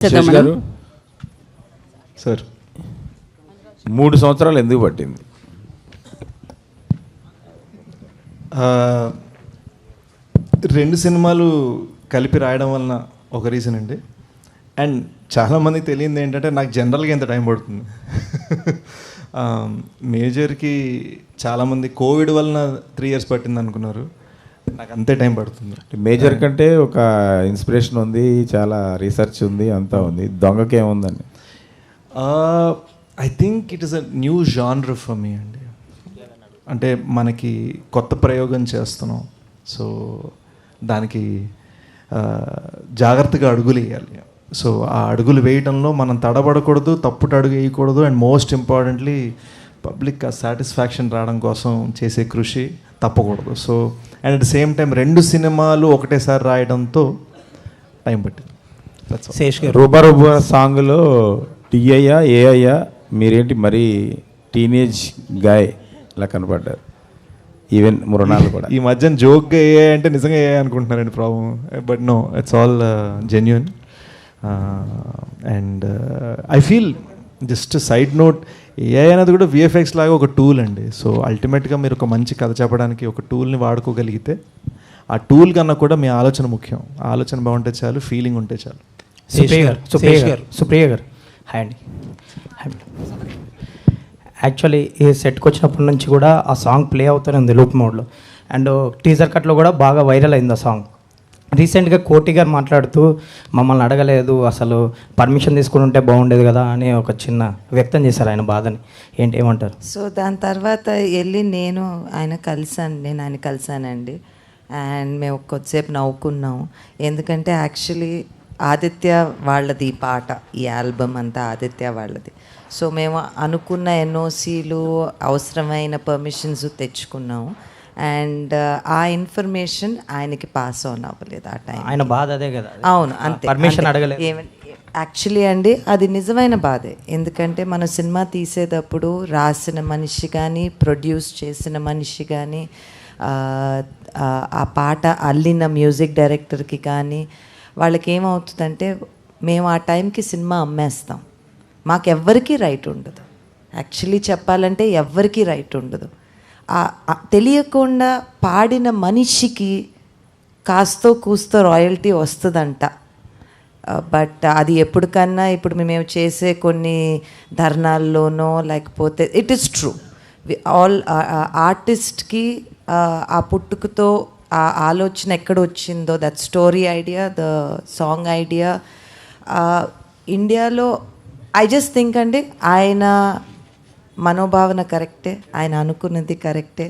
శేష్ గారు సార్ 3 సంవత్సరాలు ఎందుకు పట్టింది? రెండు సినిమాలు కలిపి రాయడం వలన ఒక రీజన్ అండి. అండ్ చాలామందికి తెలియంది ఏంటంటే నాకు జనరల్గా ఎంత టైం పడుతుంది. మేజర్కి చాలామంది కోవిడ్ వలన 3 years పట్టింది అనుకున్నారు, నాకు అంతే టైం పడుతుంది. మేజర్ కంటే ఒక ఇన్స్పిరేషన్ ఉంది, చాలా రీసెర్చ్ ఉంది, అంతా ఉంది. దొంగకి ఏముందండి? I think it is a new genre for me అండి. అంటే మనకి కొత్త ప్రయోగం చేస్తున్నాం, సో దానికి జాగ్రత్తగా అడుగులు వేయాలి. సో ఆ అడుగులు వేయడంలో మనం తడబడకూడదు, తప్పుట అడుగు వేయకూడదు. And most importantly public satisfaction రావడం కోసం చేసే కృషి తప్పకూడదు. So and at the same time 2 సినిమాలు ఒకటేసారి రాయడంతో టైం పట్టింది. శేష్ గారు, రూబా రూబా సాంగ్లో టీఐయా ఏఐయా మీరేంటి మరీ టీనేజ్ గాయ్ ఇలా కనపడ్డారు. ఈవెన్ మురణాలు కూడా ఈ మధ్యన జోక్గా ఏ అంటే నిజంగా ఏ అనుకుంటున్నారండి problem. But no, it's all genuine. And I feel just side note, AI అనేది కూడా విఎఫ్ఎక్స్ లాగా ఒక టూల్ అండి. సో అల్టిమేట్గా మీరు ఒక మంచి కథ చెప్పడానికి ఒక టూల్ని వాడుకోగలిగితే ఆ టూల్ కన్నా కూడా మీ ఆలోచన ముఖ్యం. ఆలోచన బాగుంటే చాలు, ఫీలింగ్ ఉంటే చాలు. సుప్రియ గారు హాయ్ అండి. యాక్చువల్లీ ఈ సెట్కి వచ్చినప్పటి నుంచి కూడా ఆ సాంగ్ ప్లే అవుతూనే ఉంది లూప్ మోడ్లో. అండ్ టీజర్ కట్లో కూడా బాగా వైరల్ అయింది ఆ సాంగ్. రీసెంట్గా కోటి గారు మాట్లాడుతూ మమ్మల్ని అడగలేదు, అసలు పర్మిషన్ తీసుకుని ఉంటే బాగుండేది కదా అని ఒక చిన్న వ్యక్తం చేశారు ఆయన బాధని. ఏమంటారు? సో దాని తర్వాత వెళ్ళి నేను ఆయన కలిసానండి. అండ్ మేము కొద్దిసేపు నవ్వుకున్నాం. ఎందుకంటే యాక్చువల్లీ ఆదిత్య వాళ్ళది ఈ పాట, ఈ ఆల్బమ్ అంతా ఆదిత్య వాళ్ళది. సో మేము అనుకున్న ఎన్ఓసీలు, అవసరమైన పర్మిషన్స్ తెచ్చుకున్నాము. అండ్ ఆ ఇన్ఫర్మేషన్ ఆయనకి పాస్ ఆన్ అవ్వలేదు ఆ టైం. ఆయన బాధ అదే కదా. అవును, అంతే. పర్మిషన్ అడగలేదు. యాక్చువల్లీ అండి అది నిజమైన బాధే. ఎందుకంటే మన సినిమా తీసేటప్పుడు రాసిన మనిషి కానీ, ప్రొడ్యూస్ చేసిన మనిషి కానీ, ఆ పాట అల్లిన మ్యూజిక్ డైరెక్టర్కి కానీ వాళ్ళకి ఏమవుతుందంటే మేము ఆ టైంకి సినిమా అమ్మేస్తాం, మాకెవ్వరికీ రైట్ ఉండదు. యాక్చువల్లీ చెప్పాలంటే ఎవ్వరికీ రైట్ ఉండదు. తెలియకుండా పాడిన మనిషికి కాస్తో కూస్తో రాయల్టీ వస్తుందంట. బట్ అది ఎప్పటికన్నా ఇప్పుడు మేము చేసే కొన్ని ధర్నాల్లోనో లేకపోతే ఇట్ ఈస్ ట్రూ, ఆల్ ఆర్టిస్ట్కి ఆ పుట్టుకతో ఆ ఆలోచన ఎక్కడ వచ్చిందో, that story idea, the song idea ఇండియాలో ఐ జస్ట్ థింక్ అండి ఆయన మనోభావన కరెక్టే, ఆయన అనుకున్నది కరెక్టే.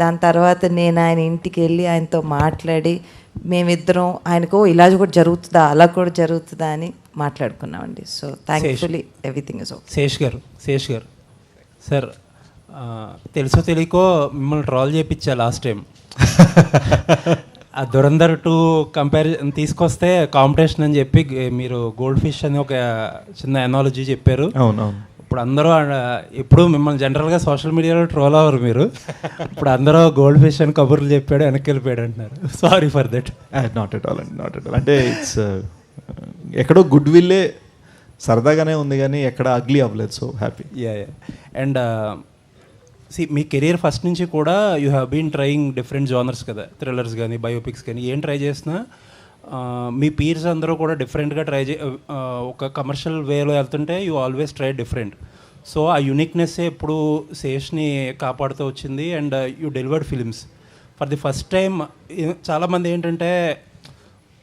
దాని తర్వాత నేను ఆయన ఇంటికి వెళ్ళి ఆయనతో మాట్లాడి మేమిద్దరం ఆయనకు ఇలా కూడా జరుగుతుందా, అలా కూడా జరుగుతుందా అని మాట్లాడుకున్నామండి. So thankfully everything is okay. Sesh గారు సార్, తెలుసో తెలియకో మిమ్మల్ని ట్రాల్ చేయించా లాస్ట్ టైం. ఆ దురంధర్ 2 కంపారిజన్ తీసుకొస్తే కాంపిటీషన్ అని చెప్పి మీరు గోల్డ్ ఫిష్ అని ఒక చిన్న ఎనాలజీ చెప్పారు. అవునవును. ఇప్పుడు అందరూ ఇప్పుడు మిమ్మల్ని జనరల్గా సోషల్ మీడియాలో ట్రోల్ అవ్వరు మీరు. ఇప్పుడు అందరూ గోల్డ్ ఫిష్ అని కబుర్లు చెప్పాడు, వెనక్కి వెళ్ళిపోయాడు అంటున్నారు. Sorry for that. Not at all అండి, నాట్ ఎట్ ఆల్. అంటే ఇట్స్ ఎక్కడో గుడ్ విల్లే, సరదాగానే ఉంది కానీ ఎక్కడ అగ్లీ అవ్వలేదు. So happy. యా. అండ్ మీ కెరీర్ ఫస్ట్ నుంచి కూడా you have been trying different genres కదా, థ్రిల్లర్స్ కానీ బయోపిక్స్ కానీ ఏం ట్రై చేసినా మీ పీర్స్ అందరూ కూడా డిఫరెంట్గా ఒక కమర్షియల్ వేలో వెళ్తుంటే you always try different. So ఆ యూనిక్నెస్సే ఇప్పుడు శేష్ని కాపాడుతూ వచ్చింది. And you delivered films for the first time. చాలామంది ఏంటంటే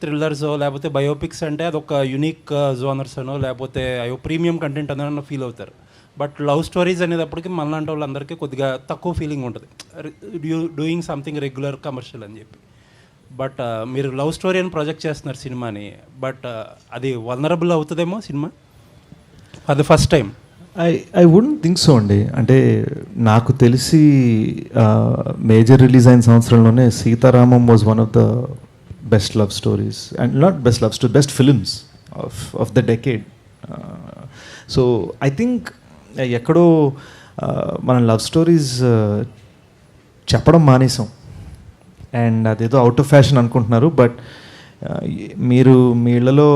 థ్రిల్లర్సో లేకపోతే బయోపిక్స్ అంటే అదొక యూనిక్ జోనర్స్ అనో లేకపోతే అయ్యో ప్రీమియం కంటెంట్ అనో ఫీల్ అవుతారు. బట్ లవ్ స్టోరీస్ అనేటప్పటికి మనలాంటి వాళ్ళందరికీ కొద్దిగా తక్కువ ఫీలింగ్ ఉంటుంది, డూయింగ్ సంథింగ్ రెగ్యులర్ కమర్షియల్ అని చెప్పి. బట్ మీరు లవ్ స్టోరీ అని ప్రొజెక్ట్ చేస్తున్నారు సినిమాని. బట్ అది వల్నరబుల్ అవుతుందేమో సినిమా for the first time. I wouldn't think so అండి. అంటే నాకు తెలిసి మేజర్ రిలీజ్ అయిన సంవత్సరంలోనే Sitaramam was one of the best love stories, and not best love story, best films of the decade. So I think ఎక్కడో మనం లవ్ స్టోరీస్ చెప్పడం మానేసాం. అండ్ అదేదో అవుట్ ఆఫ్ ఫ్యాషన్ అనుకుంటున్నారు. బట్ మీరు మీ ఇళ్ళలో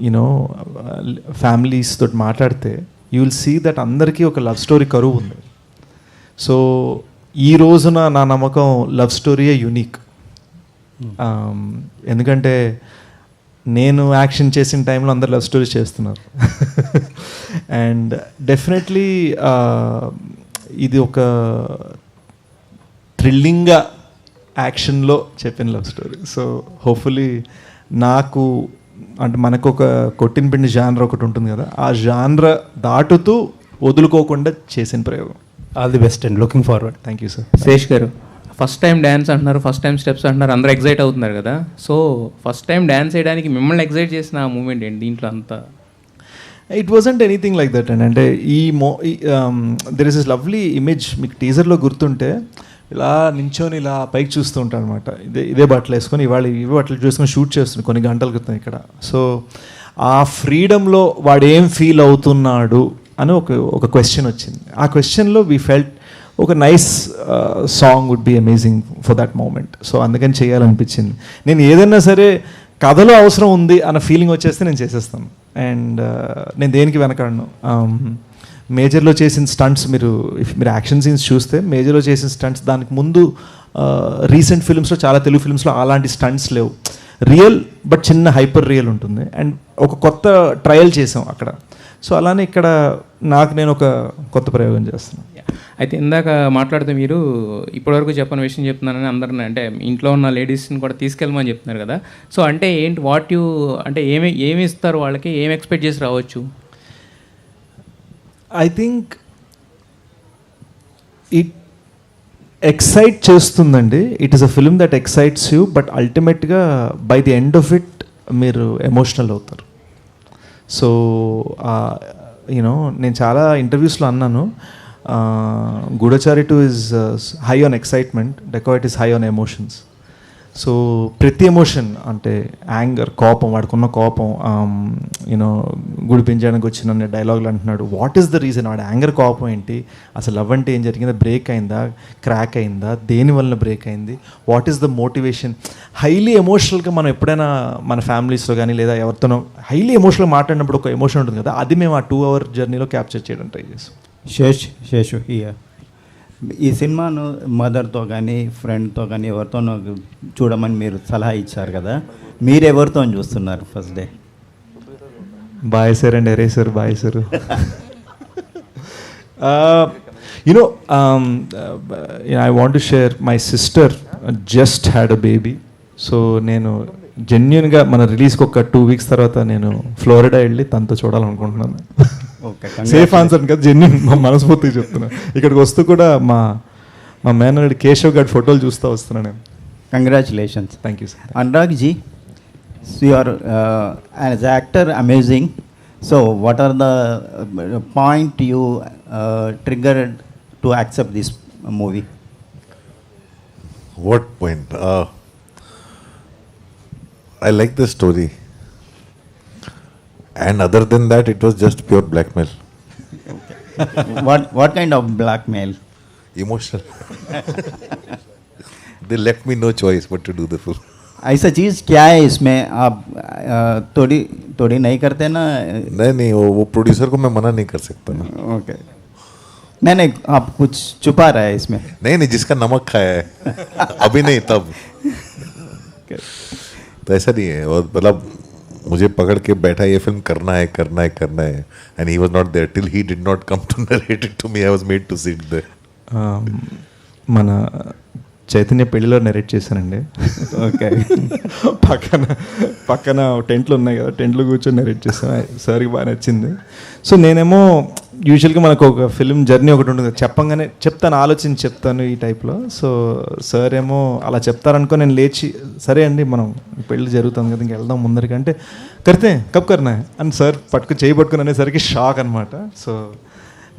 యూనో ఫ్యామిలీస్ తోటి మాట్లాడితే యూ విల్ సీ దట్ అందరికీ ఒక లవ్ స్టోరీ కరువు ఉంది. సో ఈ రోజున నా నమ్మకం లవ్ స్టోరీయే యూనిక్. ఎందుకంటే నేను యాక్షన్ చేసిన టైంలో అందరు లవ్ స్టోరీస్ చేస్తున్నారు. అండ్ డెఫినెట్లీ ఇది ఒక థ్రిల్లింగ్గా యాక్షన్లో చెప్పిన లవ్ స్టోరీ. సో హోప్ఫుల్లీ నాకు అంటే మనకు ఒక కొట్టిన పిండి జానర్ ఒకటి ఉంటుంది కదా, ఆ జానర్ దాటుతూ వదులుకోకుండా చేసిన ప్రయోగం. All the best and looking forward. Thank you sir. Sesh గారు, ఫస్ట్ టైం డ్యాన్స్ అంటున్నారు, ఫస్ట్ టైం స్టెప్స్ అంటున్నారు, అందరూ ఎగ్జైట్ అవుతున్నారు కదా. సో ఫస్ట్ టైం డ్యాన్స్ చేయడానికి మిమ్మల్ని ఎగ్జైట్ చేసిన ఆ మూమెంట్ ఏంటి దీంట్లో అంతా? It wasn't anything like that అండి. అంటే there is is lovely image, మీకు టీజర్లో గుర్తుంటే ఇలా నించొని ఇలా పైకి చూస్తూ ఉంటాను అనమాట. ఇదే బట్టలు వేసుకొని ఇవే బట్టలు చూసుకొని షూట్ చేస్తుంది కొన్ని గంటల క్రితం ఇక్కడ. సో ఆ ఫ్రీడమ్లో వాడు ఏం ఫీల్ అవుతున్నాడు అని ఒక క్వశ్చన్ వచ్చింది. ఆ క్వశ్చన్లో వీ ఫెల్ట్ ఒక nice song would be amazing for that moment. So అందుకని చేయాలనిపించింది. నేను ఏదైనా సరే కథలో అవసరం ఉంది అన్న ఫీలింగ్ వచ్చేస్తే నేను చేసేస్తాను. అండ్ నేను దేనికి వెనకాడను. మేజర్లో చేసిన స్టంట్స్ మీరు యాక్షన్ సీన్స్ చూస్తే మేజర్లో చేసిన స్టంట్స్ దానికి ముందు రీసెంట్ ఫిల్మ్స్లో చాలా తెలుగు ఫిల్మ్స్లో అలాంటి స్టంట్స్ లేవు. రియల్ బట్ చిన్న హైపర్ రియల్ ఉంటుంది. అండ్ ఒక కొత్త ట్రయల్ చేసాం అక్కడ. సో అలానే ఇక్కడ నేను ఒక కొత్త ప్రయోగం చేస్తున్నాను. అయితే ఇందాక మాట్లాడితే మీరు ఇప్పటివరకు చెప్పని విషయం చెప్తున్నానని అందరిని, అంటే ఇంట్లో ఉన్న లేడీస్ని కూడా తీసుకెళ్ళమని చెప్తున్నారు కదా. సో అంటే ఏంటి అంటే ఏమి ఇస్తారు వాళ్ళకి, ఏమి ఎక్స్పెక్ట్ చేసి రావచ్చు? ఐ థింక్ ఇట్ ఎక్సైట్ చేస్తుందండి. It is a film that excites you, but అల్టిమేట్గా by the end of it మీరు ఎమోషనల్ అవుతారు. సో యూనో నేను చాలా ఇంటర్వ్యూస్లో అన్నాను, గూఢచారి 2 is high on excitement, dacoit is high on emotions. So ప్రతి ఎమోషన్ అంటే anger, కోపం, వాడుకున్న కోపం, యూనో గుడి పెంచడానికి వచ్చిన డైలాగులు అంటున్నాడు. What is the reason? వాడు యాంగర్, కోపం ఏంటి, అసలు లవ్ అంటే ఏం జరిగిందా, బ్రేక్ అయిందా, క్రాక్ అయిందా, దేని వలన బ్రేక్ అయింది, what is the motivation? Highly ఎమోషనల్గా మనం ఎప్పుడైనా మన ఫ్యామిలీస్లో కానీ లేదా ఎవరితోనో హైలీ ఎమోషనల్గా మాట్లాడినప్పుడు ఒక ఎమోషన్ ఉంటుంది కదా, అది మేము ఆ 2 hour జర్నీలో క్యాప్చర్ చేయడం ట్రై చేస్తాం. శేషు హియర్. ఈ సినిమాను మదర్తో కానీ ఫ్రెండ్తో కానీ ఎవరితోనో చూడమని మీరు సలహా ఇచ్చారు కదా, మీరు ఎవరితో చూస్తున్నారు first day? Bye sir and ఎరే sir, bye sir. You know I want to share, my sister just had a baby. So నేను జెన్యున్గా మన రిలీజ్కి ఒక 2 weeks తర్వాత నేను ఫ్లోరిడా వెళ్ళి తనతో చూడాలనుకుంటున్నాను. సేఫ్ ఆన్సర్ కదా, జెన్యున్, మా మనస్ఫూర్తిగా చెప్తున్నాను. ఇక్కడికి వస్తూ కూడా మా మేనల్లుడు కేశవ్ గారి ఫోటోలు చూస్తూ వస్తున్నాను నేను. Congratulations. Thank you sir. Anurag ji, you are as an actor amazing. So what are the point you triggered to accept this movie? What point? I like the story, and other than that, it was just pure blackmail. What kind of blackmail? Emotional. They left me no choice but to do the film. ऐसा चीज़ क्या है इसमें? आप थोड़ी नहीं करते ना? नहीं वो प्रोड्यूसर को मैं मना नहीं कर सकता ना. ओके. नहीं आप कुछ छुपा रहे हैं इसमें. नहीं जिसका नमक खाया है अभी नहीं तब. तो ऐसा नहीं है. और मतलब मुझे पकड़ के बैठा, ये फिल्म करना है, and he was not there till he did not come to narrate it to me. I was made to sit there. మన చైతన్య పెళ్లిలో నెరేట్ చేశానండి. ఓకే. పక్కన టెంట్లు ఉన్నాయి కదా, టెంట్లో కూర్చొని నెరేట్ చేశాను. సార్కి బాగా నచ్చింది. సో నేనేమో యూజువల్గా మనకు ఒక ఫిల్మ్ జర్నీ ఒకటి ఉంటుంది, చెప్పంగానే చెప్తాను, ఆలోచించి చెప్తాను ఈ టైప్లో. సో సార్ ఏమో అలా చెప్తారనుకో నేను లేచి, సరే అండి మనం పెళ్ళి జరుగుతుంది కదా ఇంక వెళ్దాం ముందరికి అంటే, కడితే కప్ కర్నా అని సార్ చేయబట్టుకుని అనేసరికి షాక్ అనమాట. సో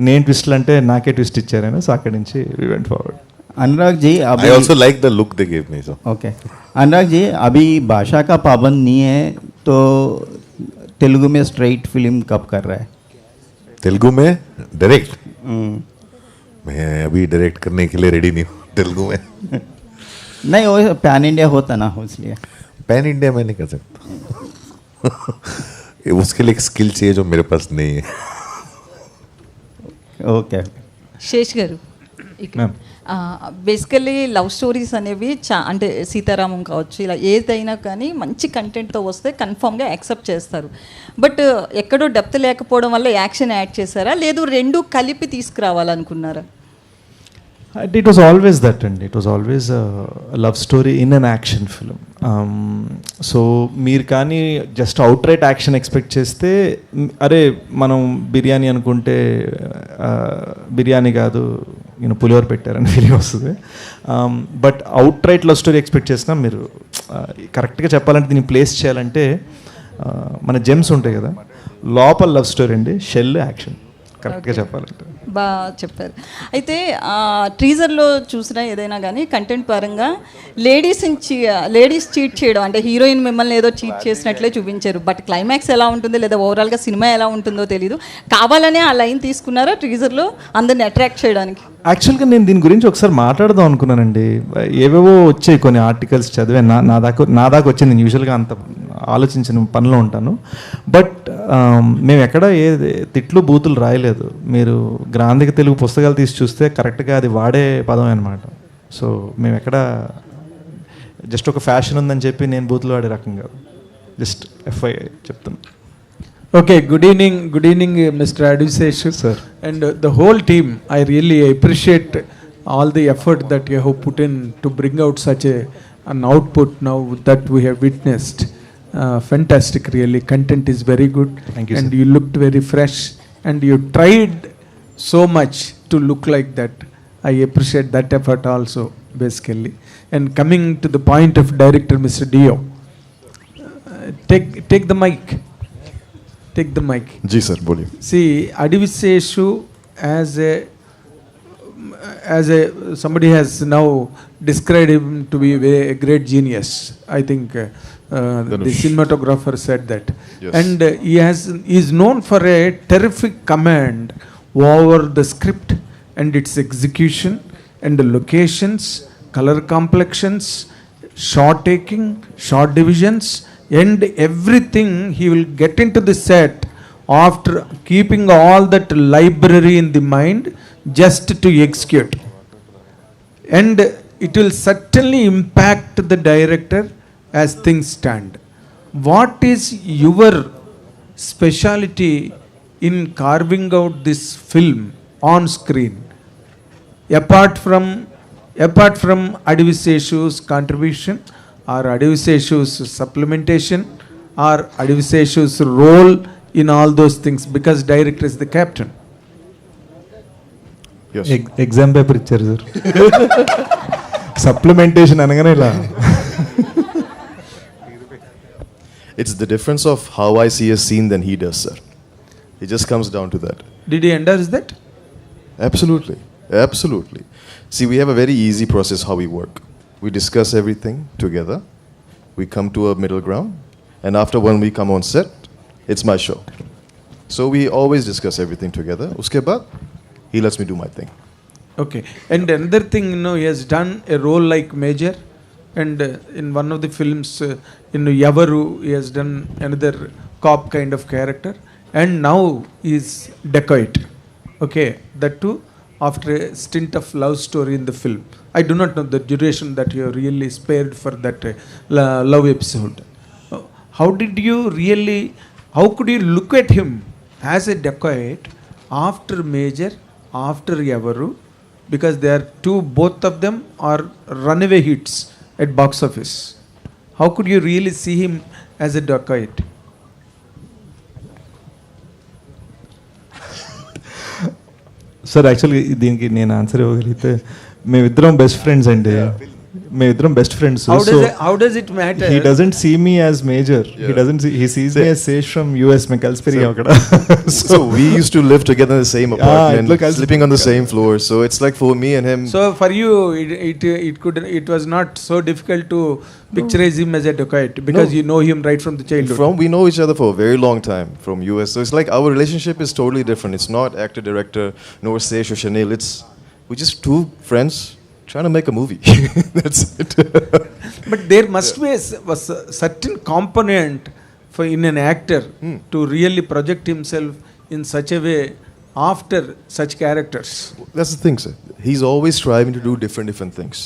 నేను ట్విస్ట్లు అంటే నాకే ట్విస్ట్ ఇచ్చారైనా. సో అక్కడి నుంచి we went forward. Anurag ji, I also like the look they gave me. So okay. Anurag ji, अभी भाषा का पाबंद नहीं है तो तेलुगु में स्ट्रेट फिल्म कब कर रहा है? तेलुगु में डायरेक्ट मैं अभी डायरेक्ट करने के लिए रेडी नहीं हूँ तेलुगु में. नहीं वो पैन इंडिया होता ना इसलिए। पैन इंडिया मैं नहीं कर सकता उसके लिए एक स्किल चाहिए जो मेरे पास नहीं है। ఓకే శేష్ గారు మ్యామ్. బేసికల్లీ లవ్ స్టోరీస్ అనేవి అంటే సీతారామం కావచ్చు, ఇలా ఏదైనా కానీ మంచి కంటెంట్తో వస్తే కన్ఫామ్గా యాక్సెప్ట్ చేస్తారు. బట్ ఎక్కడో డెప్త్ లేకపోవడం వల్ల యాక్షన్ యాడ్ చేశారా, లేదు రెండు కలిపి తీసుకురావాలనుకున్నారా? It was always that, and it was always a love story in an action film. So మీరు కానీ just out right action expect చేస్తే అరే మనం బిర్యానీ అనుకుంటే బిర్యానీ కాదు పులిహోర పెట్టారని ఫీలింగ్ వస్తుంది. But out right love story expect చేసినా మీరు కరెక్ట్గా చెప్పాలంటే దీన్ని ప్లేస్ చేయాలంటే మన జెమ్స్ ఉంటాయి కదా, లోపల లవ్ స్టోరీ అండి, షెల్ యాక్షన్, కరెక్ట్గా చెప్పాలంటే. బాగా చెప్పారు. అయితే టీజర్లో చూసినా ఏదైనా కానీ కంటెంట్ పరంగా లేడీస్ చీట్ చేయడం, అంటే హీరోయిన్ మిమ్మల్ని ఏదో చీట్ చేసినట్లే చూపించారు. బట్ క్లైమాక్స్ ఎలా ఉంటుందో లేదా ఓవరాల్గా సినిమా ఎలా ఉంటుందో తెలీదు. కావాలనే ఆ లైన్ తీసుకున్నారా టీజర్లో అందరిని అట్రాక్ట్ చేయడానికి? యాక్చువల్గా నేను దీని గురించి ఒకసారి మాట్లాడదాం అనుకున్నానండి. ఏవేవో వచ్చాయి కొన్ని ఆర్టికల్స్ చదివాను, నా దాకా వచ్చింది. నేను యూజువల్గా అంత ఆలోచించిన పనిలో ఉంటాను. బట్ మేము ఎక్కడ ఏ తిట్లు బూతులు రాయలేదు. మీరు గ్రాంధిక తెలుగు పుస్తకాలు తీసి చూస్తే కరెక్ట్గా అది వాడే పదం అనమాట. సో మేము ఎక్కడ జస్ట్ ఒక ఫ్యాషన్ ఉందని చెప్పి నేను బూతులు వాడే రకం కాదు. జస్ట్ ఎఫ్ఐఐ చెప్తాను. Okay, good evening, Mr. Adviseshu. Sir. And the whole team, I really appreciate all the effort that you have put in to bring out such an output now that we have witnessed. Fantastic, really. Content is very good. Thank you, and sir. you looked very fresh, and you tried so much to look like that. I appreciate that effort also, basically. And coming to the point of director, Mr. Dio, take the mic. Take the mic. जी sir बोलिए. See, Adviseshu as a somebody has now described him to be a great genius. I think the cinematographer said that. Yes. And he is known for a terrific command over the script and its execution and the locations, color complexions, shot taking, shot divisions, and everything. He will get into the set after keeping all that library in the mind just to execute, and it will certainly impact the director as things stand. What is your speciality in carving out this film on screen, apart from Adviseshu's contribution or Adviseshu's supplementation or Adviseshu's role in all those things, because director is the captain? Yes. Exam paper ఇచ్చారు sir. Supplementation అనగానే ఇలా. It's the difference of how I see a scene than he does, sir. It just comes down to that. Did he endorse that? Absolutely. Absolutely. See, we have a very easy process how we work. We discuss everything together. We come to a middle ground. And after when we come on set, it's my show. So we always discuss everything together. Uske baad, he lets me do my thing. Okay. And another thing, he has done a role like Major, and in one of the films, in Yavaru, he has done another cop kind of character, and now he is dacoit. Okay, that too after a stint of love story in the film. I do not know the duration that you really spared for that love episode. How could you look at him as a dacoit after Major, after Yavaru, because they are both of them are runaway hits at box office? How could you really see him as a dacoit? Sir యాక్చువల్గా దీనికి నేను answer ఇవ్వగలిగితే మేమిద్దరం best friends అండి. మేమిద్దరం best friends. How does it matter? He doesn't see me as Major. He sees me as Sesh from US. मैं कल से अక్కడ. So we used to live together in the same apartment, sleeping on the same floor. So it's like for me and him. So for you, it was not so difficult to picturize him as a dacoit, because you know him right from the childhood. We know each other for a very long time from US. So it's like our relationship is totally different. It's not actor director nor Sesh or Chanel. We're just two friends trying to make a movie. That's it. But there must be a certain component for in an actor to really project himself in such a way after such characters. That's the thing, sir. He's always striving to do different things.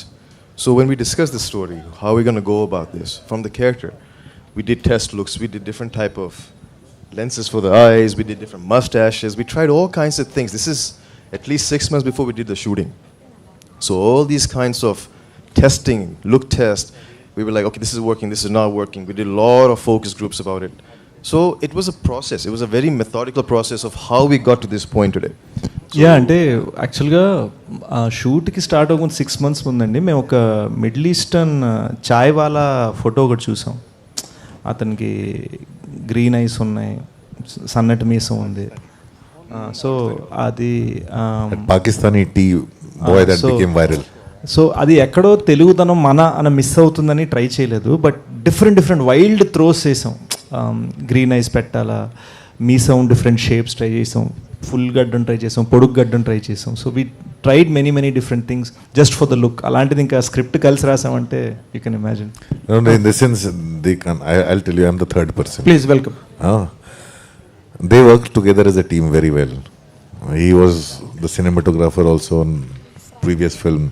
So when we discuss the story, how are we going to go about this? From the character, we did test looks, we did different type of lenses for the eyes, we did different mustaches, we tried all kinds of things. This is at least 6 months before we did the shooting. So all these kinds of testing, look test, we were like, okay, this is working, this is not working. We did a lot of focus groups about it. So it was a process. It was a very methodical process of how we got to this point today. Yeah అంటే యాక్చువల్గా షూట్కి start అవ్వకుండా 6 months ముందండి మేము ఒక middle eastern చాయ్ వాలా photo ఒకటి చూసాం. అతనికి green ice ఉన్నాయి, సన్నటి మీసం ఉంది. సో అది Pakistani tea boy that became viral. So అది ఎక్కడో తెలుగుతనం మన అని మిస్ అవుతుందని ట్రై చేయలేదు, బట్ డిఫరెంట్ వైల్డ్ త్రోస్ చేసాం. గ్రీన్ ఐస్ పెట్టాలా, మీసం డిఫరెంట్ షేప్స్ ట్రై చేసాం, ఫుల్ గడ్డం ట్రై చేసాం, పొడుగు గడ్డం ట్రై చేసాం. So we tried many different things just for the look. అలాంటిది ఇంకా స్క్రిప్ట్ కలిసి రాసామంటే you can imagine. In this sense, I'll tell you, I'm the third person. Please welcome. They worked together as a team very well. He was the cinematographer also on previous film,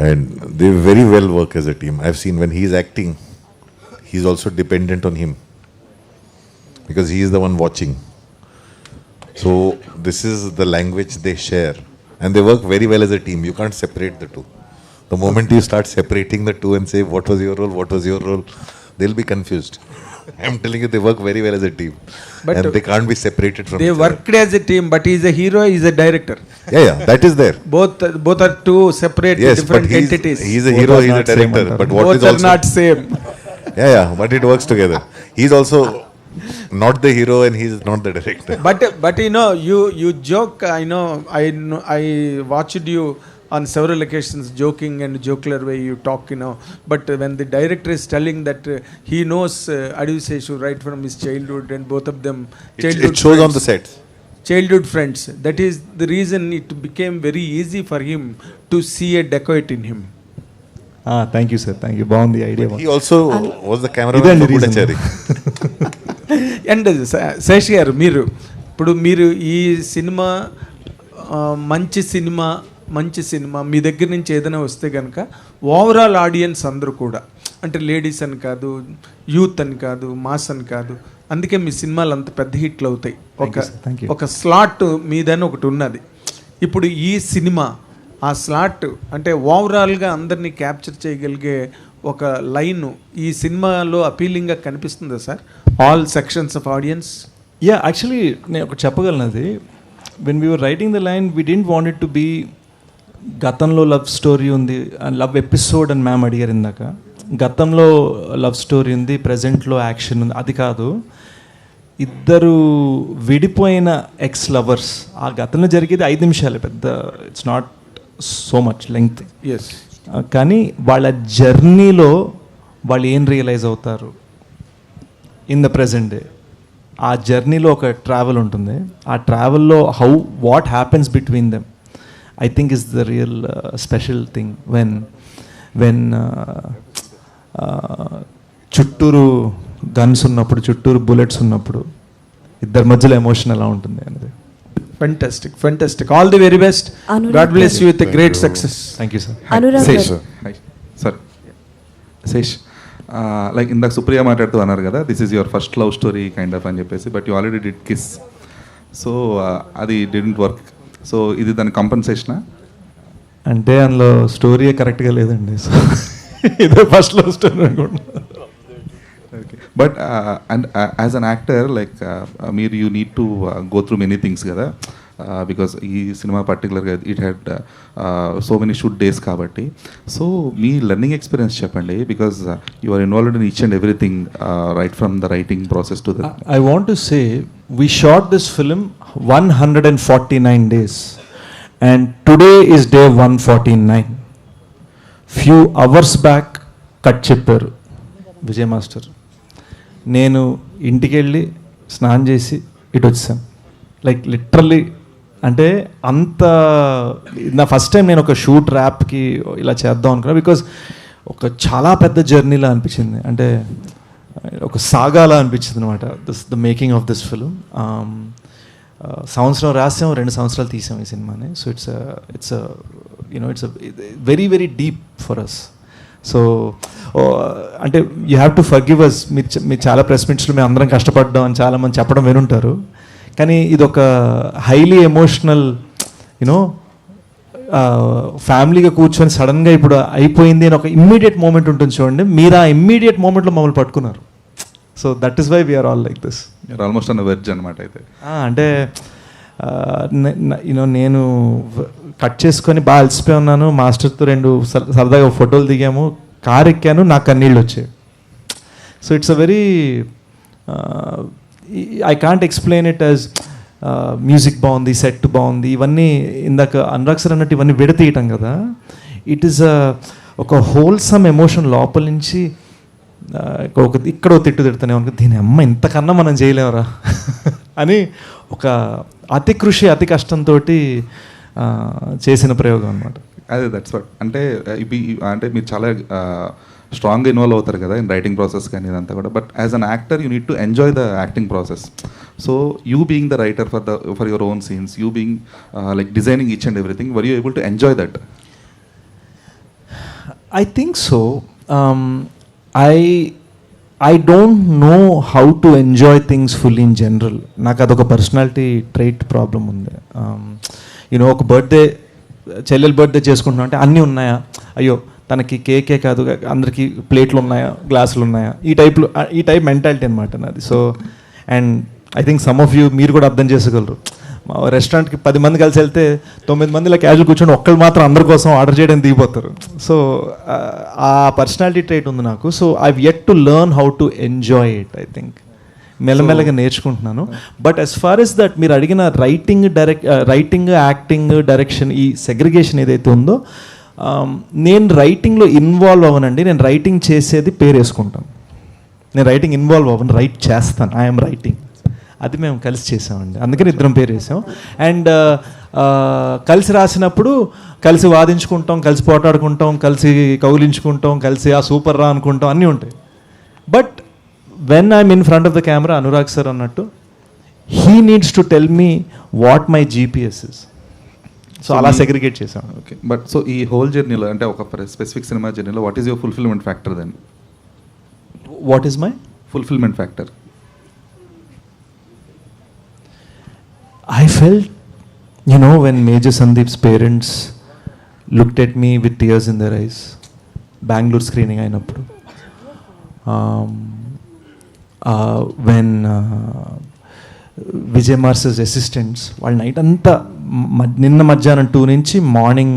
and they very well work as a team. I've seen when he's acting, he's also dependent on him because he is the one watching. So this is the language they share, and they work very well as a team. You can't separate the two. The moment you start separating the two and say what was your role, they'll be confused. I'm telling you, they work very well as a team, But and they can't be separated from They each worked as a team, but he's a hero, he's a director. other. Yeah, that is there. Both are two separate Yes, different but entities. he's a Both hero, are he's a not same director. antaru. But what Both is are also not same. yeah, but it works together. He's also not the hero and he's not the director. But you know, you joke. I watched you on several occasions joking and jocular way you talk, but when the director is telling that he knows Adu Seshu right from his childhood, and both of them childhood It shows friends, on the set. childhood friends, that is the reason it became very easy for him to see a dacoit in him. Thank you sir, thank you. బాగుంది idea. He also was the cameraman ఇదండి for reason. Gudachari. And Sesh garu, మీరు ఈ cinema మంచి cinema మీ దగ్గర నుంచి ఏదైనా వస్తే కనుక ఓవరాల్ ఆడియన్స్ అందరూ కూడా, అంటే లేడీస్ అని కాదు, యూత్ అని కాదు, మాస్ అని కాదు, అందుకే మీ సినిమాలు అంత పెద్ద హిట్లు అవుతాయి. ఒక స్లాట్ మీదని ఒకటి ఉన్నది. ఇప్పుడు ఈ సినిమా ఆ స్లాట్ అంటే ఓవరాల్గా అందరినీ క్యాప్చర్ చేయగలిగే ఒక లైన్ ఈ సినిమాలో అపీలింగ్గా కనిపిస్తుందా sir, all sections of audience? Yeah, actually నేను ఒకటి చెప్పగలను. అది when we were writing the line we didn't want it to be గతంలో లవ్ స్టోరీ ఉంది, లవ్ ఎపిసోడ్ అని మ్యామ్ అడిగారు ఇందాక. గతంలో లవ్ స్టోరీ ఉంది, ప్రజెంట్లో యాక్షన్ ఉంది, అది కాదు. ఇద్దరు విడిపోయిన ఎక్స్ లవర్స్, ఆ గతంలో జరిగేది 5 నిమిషాలే, పెద్ద it's not so much length. Yes. కానీ వాళ్ళ జర్నీలో వాళ్ళు ఏం రియలైజ్ అవుతారు ఇన్ ద ప్రజెంట్ డే, ఆ జర్నీలో ఒక ట్రావెల్ ఉంటుంది. ఆ ట్రావెల్లో what happens between them I think is the real special thing. When చుట్టూరు గన్స్ ఉన్నప్పుడు, చుట్టూరు బుల్లెట్స్ ఉన్నప్పుడు ఇద్దరి మధ్యలో ఎమోషన్ ఎలా ఉంటుంది అనేది. Fantastic. All the very best. God bless you with a great success. Thank you, sir. Sesh. Hi. Sorry. Sesh. Like ఇందాక సుప్రియ మాట్లాడుతూ అన్నారు కదా, this is your first love story kind of అని చెప్పేసి, but you already did kiss. So అది didn't work. So ఇది దాని కంపెన్సేషనా? అంటే అందులో స్టోరీ కరెక్ట్గా లేదండి. సో ఇదే ఫస్ట్ లవ్ స్టోరీ అనుకుంటున్నా. But and as an actor like మీరు you need to go through many things కదా, బికాస్ ఈ సినిమా పర్టికులర్గా it had so many shoot days కాబట్టి. సో మీ లెర్నింగ్ ఎక్స్పీరియన్స్ చెప్పండి, because you are involved in each and everything right from the writing process to the. I want to say we shot this film 149 days and today is day 149. Few hours back cut చెప్పారు Vijay master. నేను ఇంటికి వెళ్ళి స్నానం చేసి ఇటు వచ్చాను. Like literally అంటే అంత నా ఫస్ట్ టైం నేను ఒక షూట్ ర్యాప్కి ఇలా చేద్దాం అనుకున్నా, బికాజ్ ఒక చాలా పెద్ద జర్నీలా అనిపించింది, అంటే ఒక సాగాలా అనిపించింది అనమాట the making of this film. సంవత్సరం రాసాం, 2 సంవత్సరాలు తీసాం ఈ సినిమాని. So it's very very deep for us. So అంటే you have to forgive us. మీరు చాలా ప్రెస్ మీట్స్లో మేము అందరం కష్టపడ్డాం అని చాలామంది చెప్పడం వినుంటారు, కానీ ఇది ఒక హైలీ ఎమోషనల్ యూనో ఫ్యామిలీగా కూర్చొని సడన్గా ఇప్పుడు అయిపోయింది అని ఒక ఇమ్మీడియట్ మూమెంట్ ఉంటుంది చూడండి. మీరు ఆ ఇమ్మీడియట్ మూమెంట్లో మమ్మల్ని పట్టుకున్నారు. So that is why we're all like this. Almost అన్న వెజ్ అనమాట. అయితే అంటే యూనో నేను కట్ చేసుకొని బాగా అలసిపోయి ఉన్నాను. మాస్టర్తో 2 సరదాగా ఫోటోలు దిగాము, కార్ ఎక్కాను, నాకు కన్నీళ్ళు వచ్చాయి. So it's a very I can't explain it as music బాగుంది, సెట్ బాగుంది, ఇవన్నీ ఇందాక అనురాగ్ సార్ అన్నట్టు ఇవన్నీ విడతీయటం కదా. ఇట్ ఈస్ ఒక హోల్సమ్ ఎమోషన్ లోపల నుంచి. ఇక్కడ తిట్టు తిడుతూనే అనుకో, దీని అమ్మ ఇంతకన్నా మనం చేయలేమరా అని ఒక అతి కృషి అతి కష్టంతో చేసిన ప్రయోగం అనమాట. అదే దట్స్ వాట్. అంటే అంటే మీరు చాలా స్ట్రాంగ్గా ఇన్వాల్వ్ అవుతారు కదా ఇన్ రైటింగ్ ప్రాసెస్ కానీ ఇదంతా కూడా. But as an actor you need to enjoy the acting process. So you being the writer for your own scenes, you being like designing each and everything, were you able to enjoy that? I think so. I don't know how to enjoy things fully in general. నాకు అదొక personality trait problem ఉంది. You know ఒక birthday, చెల్లెలు birthday చేసుకుంటున్నాం అంటే అన్నీ ఉన్నాయా, అయ్యో తనకి కేకే కాదు అందరికీ ప్లేట్లు ఉన్నాయా, గ్లాసులు ఉన్నాయా, ఈ టైప్ మెంటాలిటీ అనమాట నాది. So and I think some of you మీరు కూడా అర్థం చేసుకోగలరు. మా రెస్టారెంట్కి 10 మంది కలిసి వెళ్తే 9 మంది ఇలా క్యాజువల్ కూర్చొని ఒక్కళ్ళు మాత్రం అందరి కోసం ఆర్డర్ చేయడానికి దిగిపోతారు. సో ఆ పర్సనాలిటీ ట్రైట్ ఉంది నాకు. So I've yet to learn how to enjoy it. I think మెల్లమెల్లగా నేర్చుకుంటున్నాను. But as far as that మీరు అడిగిన రైటింగ్ యాక్టింగ్ డైరెక్షన్ ఈ సెగ్రిగేషన్ ఏదైతే ఉందో, నేను రైటింగ్లో ఇన్వాల్వ్ అవ్వనండి. నేను రైటింగ్ చేసేది పేరు వేసుకుంటాను. నేను రైటింగ్ ఇన్వాల్వ్ అవ్వను, రైట్ చేస్తాను. I'm writing. అది మేము కలిసి చేసామండి, అందుకని ఇద్దరం పేరు వేసాం. అండ్ కలిసి రాసినప్పుడు కలిసి వాదించుకుంటాం, కలిసి పోటాడుకుంటాం, కలిసి కౌలించుకుంటాం, కలిసి ఆ సూపర్ రా అనుకుంటాం, అన్నీ ఉంటాయి. But when I'm in front of the camera, Anurag sir అన్నట్టు, he needs to tell me what my GPS is. So అలా సెగ్రిగేట్ చేసాం. ఓకే. బట్ సో ఈ హోల్ జర్నీలో అంటే ఒక స్పెసిఫిక్ సినిమా జర్నీలో what is your fulfilment factor then? What is my fulfilment factor? I felt, when Major Sandeep's parents looked at me with tears in their eyes, Bangalore screening అయినప్పుడు, when Vijay Mars's assistants వాళ్ళ night అంతా నిన్న మధ్యాహ్నం 2 నుంచి morning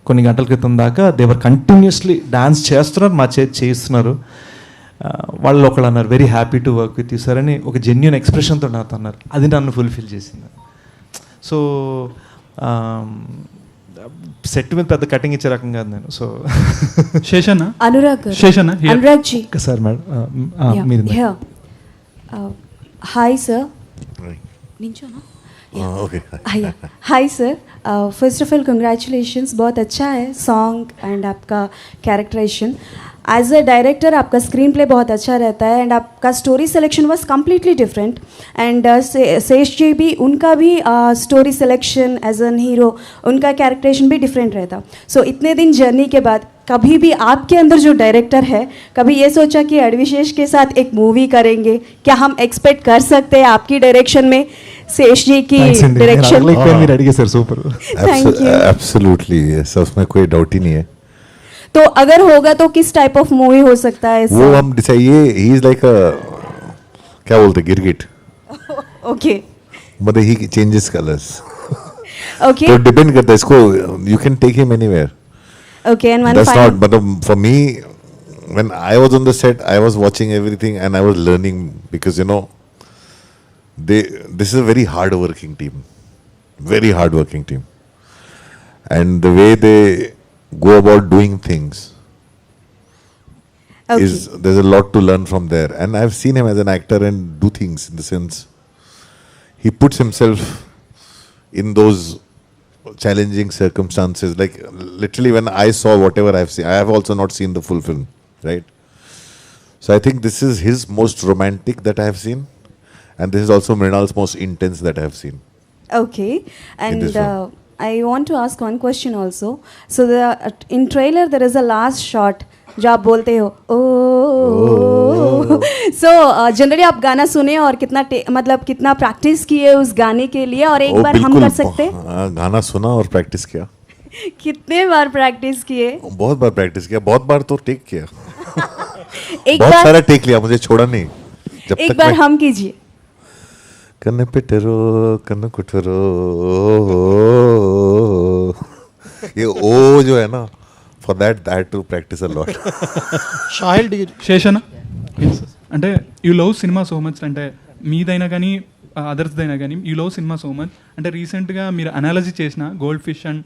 కొన్ని గంటల క్రితం దాకా దేవర్ కంటిన్యూస్లీ డాన్స్ చేస్తున్నారు, మా చేస్తున్నారు. వాళ్ళు ఒకళ్ళు అన్నారు, very happy to work with you sir అని ఒక జెన్యున్ ఎక్స్ప్రెషన్తో నాతో అన్నారు. అది నన్ను ఫుల్ఫిల్ చేసింది. సో సెట్ మీద పెద్ద కటింగ్ ఇచ్చే రకం కాదు నేను. So Anurag ji sir madam మీరు హాయ్ సార్. నించోనా? Hi sir, first of all congratulations, बहुत अच्छा है सॉन्ग एंड आपका कैरेक्टराइजेशन. एज अ डायरेक्टर आपका स्क्रीन प्ले बहुत अच्छा रहता है एंड आपका story selection was completely different. And Sesh ji भी, उनका भी story selection as a hero, उनका कैरेक्टराइजेशन भी डिफरेंट रहता. सो इतने दिन जर्नी के बाद कभी भी आपके अंदर जो डायरेक्टर है, कभी ये सोचा कि अडविशेष के साथ एक मूवी करेंगे? क्या हम एक्सपेक्ट कर सकते हैं आपकी डायरेक्शन में शेष जी की डायरेक्शन? एब्सोल्युटली, उसमें कोई डाउट ही नहीं है. तो अगर होगा तो किस टाइप ऑफ मूवी हो सकता है? वो हम decide, he is like a, क्या बोलते, गिरगिट. ओके. मतलब ही चेंजेस कलर्स. ओके. तो डिपेंड करता है इसको, you can take him anywhere. Okay, and one that's final. not, but for me, when I was on the set, I was watching everything and I was learning, because this is a very hard working team, and the way they go about doing things, Okay. there's a lot to learn from there. And I've seen him as an actor and do things, in the sense he puts himself in those challenging circumstances. Like literally when I saw whatever I've seen, I have also not seen the full film, right? So I think this is his most romantic that I have seen, and this is also Mrinal's most intense that I have seen. Okay, and this film. I want to ask one question also. So in trailer there is a last shot जो आप बोलते हो ओ so generally आप गाना सुने और मतलब कितना प्रैक्टिस किए उस गाने के लिए, और एक बार हम कर सकते हैं? गाना सुना और प्रैक्टिस किया. कितने बार प्रैक्टिस किए? बहुत बार प्रैक्टिस किया, बहुत बार तो टेक किया. एक बहुत बार सारा टेक लिया, मुझे छोड़ा नहीं. जब एक तक बार हम कीजिए. कन्न पिटरो कन्न कुटरो, ये ओ जो है ना, for that I had to practice a lot. Shahil శేషన అంటే you love cinema so much, అంటే మీదైనా కానీ అదర్స్దైనా కానీ you love cinema so much. అంటే రీసెంట్గా మీరు అనాలజీ చేసిన goldfish and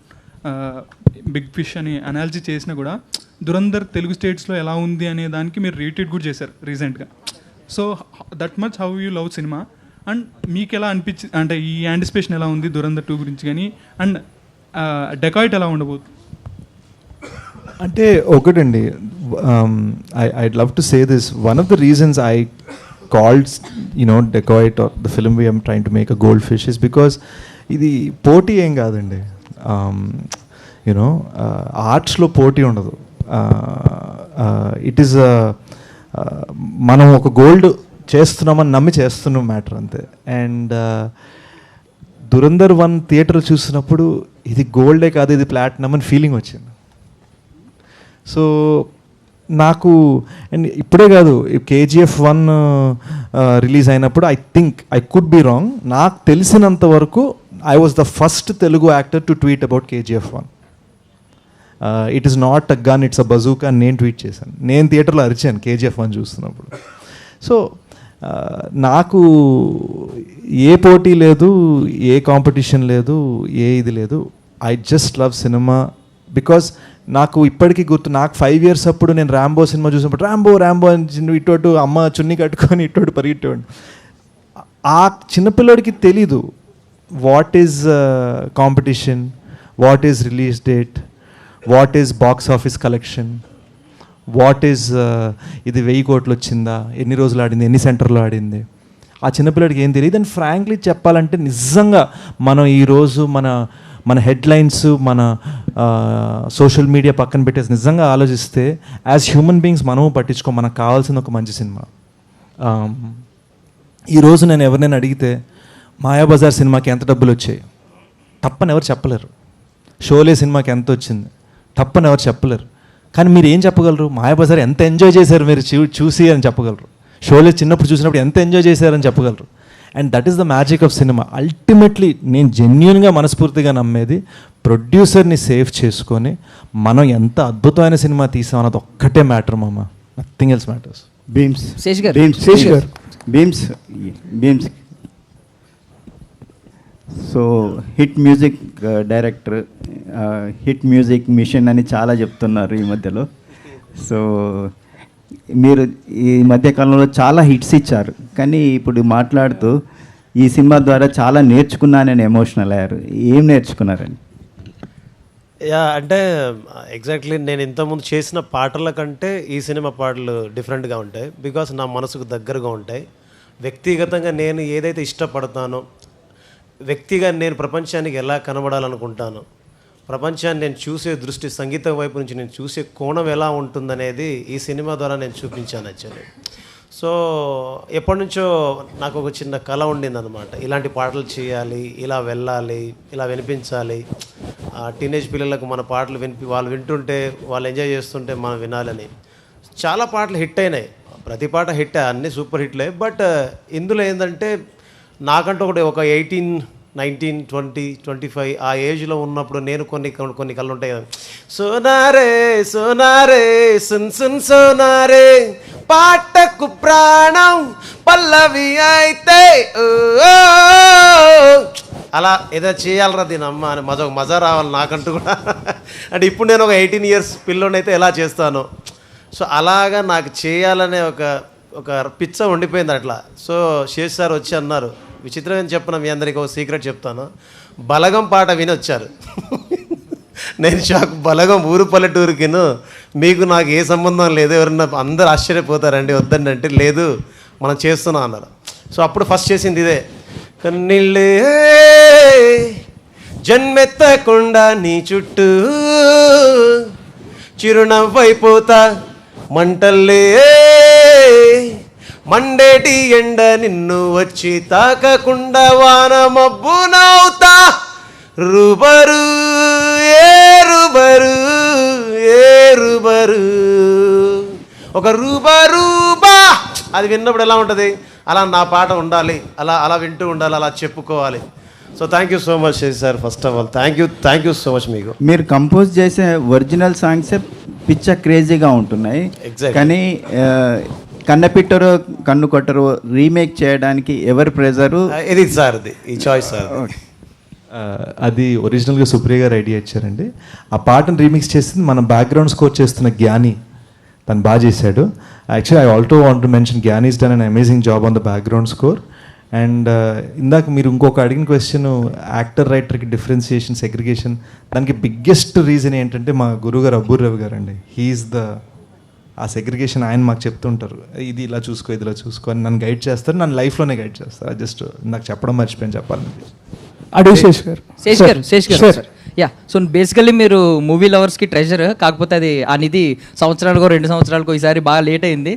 big fish అని అనాలజీ చేసినా కూడా దురంధర్ తెలుగు స్టేట్స్లో ఎలా ఉంది అనే దానికి మీరు రీట్వీట్ కూడా చేశారు రీసెంట్గా. So that much how you love cinema, and మీకు ఎలా అనిపించింది, అంటే ఈ యాంటిసిపేషన్ ఎలా ఉంది దురంధర్ 2 గురించి కానీ, అండ్ డెకాయిట్ ఎలా ఉండబోతుంది? అంటే ఒకటండి, I'd love to say this. One of the reasons I called, Dacoit or the film we are trying to make a Goldfish is because ఇది పోటీ ఏం కాదండి. ఆర్ట్స్లో పోటీ ఉండదు. ఇట్ ఈస్ మనం ఒక గోల్డ్ చేస్తున్నామని నమ్మి చేస్తున్నాం మ్యాటర్ అంతే. అండ్ దురంధర్ 1 థియేటర్లో చూసినప్పుడు ఇది గోల్డే కాదు, ఇది ప్లాటినం అని ఫీలింగ్ వచ్చింది. సో నాకు, అండ్ ఇప్పుడే కాదు, KGF 1 రిలీజ్ అయినప్పుడు ఐ కుడ్ బి రాంగ్, నాకు తెలిసినంత వరకు I was the first Telugu actor to tweet about KGF 1. It is not a gun, it's a bazooka అని నేను ట్వీట్ చేశాను. నేను థియేటర్లో అరిచాను KGF 1 చూస్తున్నప్పుడు. సో నాకు ఏ పోటీ లేదు, ఏ కాంపిటీషన్ లేదు, ఏ ఇది లేదు. I just love cinema because నాకు ఇప్పటికీ గుర్తు, నాకు 5 years అప్పుడు నేను ర్యాంబో సినిమా చూసినప్పుడు ర్యాంబో అని ఇటు అమ్మ చున్నీ కట్టుకొని ఇటు పరిగెట్టేవాడు. ఆ చిన్నపిల్లడికి తెలీదు what is competition, what is release date, what is box office collection, what is ఇది 1000 కోట్లు వచ్చిందా, ఎన్ని రోజులు ఆడింది, ఎన్ని సెంటర్లో ఆడింది. ఆ చిన్నపిల్లడికి ఏం తెలియదు. అండ్ ఫ్రాంక్లీ చెప్పాలంటే నిజంగా మనం ఈరోజు మన హెడ్లైన్స్, మన సోషల్ మీడియా పక్కన పెట్టేసి నిజంగా ఆలోచిస్తే యాజ్ హ్యూమన్ బీయింగ్స్ మనము పట్టించుకో, మనకు కావాల్సిన ఒక మంచి సినిమా. ఈరోజు నేను ఎవరినైనా అడిగితే మాయాబజార్ సినిమాకి ఎంత డబ్బులు వచ్చాయి తప్పని ఎవరు చెప్పలేరు. షోలే సినిమాకి ఎంత వచ్చింది తప్పని ఎవరు చెప్పలేరు. కానీ మీరు ఏం చెప్పగలరు? మాయాబజార్ ఎంత ఎంజాయ్ చేశారు మీరు చూసి అని చెప్పగలరు. షోలే చిన్నప్పుడు చూసినప్పుడు ఎంత ఎంజాయ్ చేశారని చెప్పగలరు. And that is the magic of cinema. Ultimately నేను జెన్యున్గా మనస్ఫూర్తిగా నమ్మేది, ప్రొడ్యూసర్ని సేవ్ చేసుకొని మనం ఎంత అద్భుతమైన సినిమా తీసాం అన్నది ఒక్కటే మ్యాటర్ మామ, nothing else matters. Bheems so hit music director, hit music machine అని చాలా చెప్తున్నారు ఈ మధ్యలో. సో మీరు ఈ మధ్యకాలంలో చాలా హిట్స్ ఇచ్చారు, కానీ ఇప్పుడు మాట్లాడుతూ ఈ సినిమా ద్వారా చాలా నేర్చుకున్నానని ఎమోషనల్ అయ్యారు. ఏం నేర్చుకున్నారని? అంటే ఎగ్జాక్ట్లీ నేను ఇంతకుముందు చేసిన పాటల కంటే ఈ సినిమా పాటలు డిఫరెంట్గా ఉంటాయి. బికాస్ నా మనసుకు దగ్గరగా ఉంటాయి. వ్యక్తిగతంగా నేను ఏదైతే ఇష్టపడతానో, వ్యక్తిగా నేను ప్రపంచానికి ఎలా కనబడాలనుకుంటానో, ప్రపంచాన్ని నేను చూసే దృష్టి, సంగీతం వైపు నుంచి నేను చూసే కోణం ఎలా ఉంటుందనేది ఈ సినిమా ద్వారా నేను చూపించాను యాక్చువల్లీ. సో ఎప్పటి నుంచో నాకు ఒక చిన్న కళ ఉండిందనమాట, ఇలాంటి పాటలు చేయాలి, ఇలా వెళ్ళాలి, ఇలా వినిపించాలి. టీనేజ్ పిల్లలకు మన పాటలు వాళ్ళు వింటుంటే, వాళ్ళు ఎంజాయ్ చేస్తుంటే మనం వినాలని. చాలా పాటలు హిట్ అయినాయి, ప్రతి పాట హిట్, అన్నీ సూపర్ హిట్లే. బట్ ఇందులో ఏంటంటే నాకంటూ ఒక 18, 19, 20, 25 ఆ ఏజ్లో ఉన్నప్పుడు నేను కొన్ని కళ్ళు ఉంటాయి కదా. సోనారే సోనారే సున్ సున్ సోనారే, పాటకు ప్రాణం పల్లవి అయితే అలా ఏదో చేయాలరా దీని అమ్మ అని మజా రావాలి నాకంటూ కూడా. అంటే ఇప్పుడు నేను ఒక 18 years పిల్లోనైతే ఎలా చేస్తాను, సో అలాగా నాకు చేయాలనే ఒక పిచ్చ ఉండిపోయింది అట్లా. సో శేష్ సార్ వచ్చి అన్నారు, విచిత్రమైన చెప్పిన మీ అందరికీ ఒక సీక్రెట్ చెప్తాను. బలగం పాట విని వచ్చారు. నేను షాక్. బలగం ఊరు పల్లెటూరుకిను మీకు నాకు ఏ సంబంధం లేదు, ఎవరన్నా అందరు ఆశ్చర్యపోతారండి వద్దండి అంటే లేదు మనం చేస్తున్నాం అన్నారు. సో అప్పుడు ఫస్ట్ చేసింది ఇదే. కన్నీళ్ళే జన్మెత్తకుండా నీ చుట్టూ చిరునవ్వైపోతా మంటల్లే మండేటి ఎండ నిన్ను వచ్చి తాకకుండా వాన మబ్బు నవ్వుతా రుబరు ఏరుబరు ఒక రూబా. అది విన్నప్పుడు ఎలా ఉంటుంది, అలా నా పాట ఉండాలి, అలా వింటూ ఉండాలి, అలా చెప్పుకోవాలి. So thank you so much sir. First of all thank you so much. మీకు మీరు కంపోజ్ చేసే ఒరిజినల్ సాంగ్సే పిచ్చ క్రేజీగా ఉంటున్నాయి. కానీ కన్నపిట్టరు కన్ను కొట్టరు రీమేక్ చేయడానికి ఎవరి ప్రెజరు? ఇది సార్, ఈ చాయిస్ సార్. అది ఒరిజినల్గా సుప్రియ గారు ఐడియా ఇచ్చారండి. ఆ పాటను రీమిక్స్ చేసింది మన బ్యాక్గ్రౌండ్ స్కోర్ చేస్తున్న జ్ఞాని, తను బాగా చేశాడు. Actually I also want to mention Gnani is done an amazing job on the background score. And ఇందాక మీరు ఇంకొక అడిగిన క్వశ్చన్, యాక్టర్ రైటర్కి డిఫరెన్సియేషన్ సెగ్రిగేషన్, దానికి బిగ్గెస్ట్ రీజన్ ఏంటంటే మా గురుగారు అబ్బూర్ రవి గారు అండి. హీఈస్ ఆ సెగ్రిగేషన్ ఆయన మాకు చెప్తుంటారు, ఇది ఇలా చూసుకో ఇది ఇలా చూసుకో అని నన్ను గైడ్ చేస్తారు, నన్ను లైఫ్లోనే గైడ్ చేస్తారు. జస్ట్ నాకు చెప్పడం మర్చిపోయాను చెప్పాలని. అడుగు శేష్ గారు. యా, సో బేసికల్లీ మీరు మూవీ లవర్స్కి ట్రెజర్, కాకపోతే అది ఆ నిధి సంవత్సరాలకో 2 సంవత్సరాలకో ఈసారి బాగా లేట్ అయింది.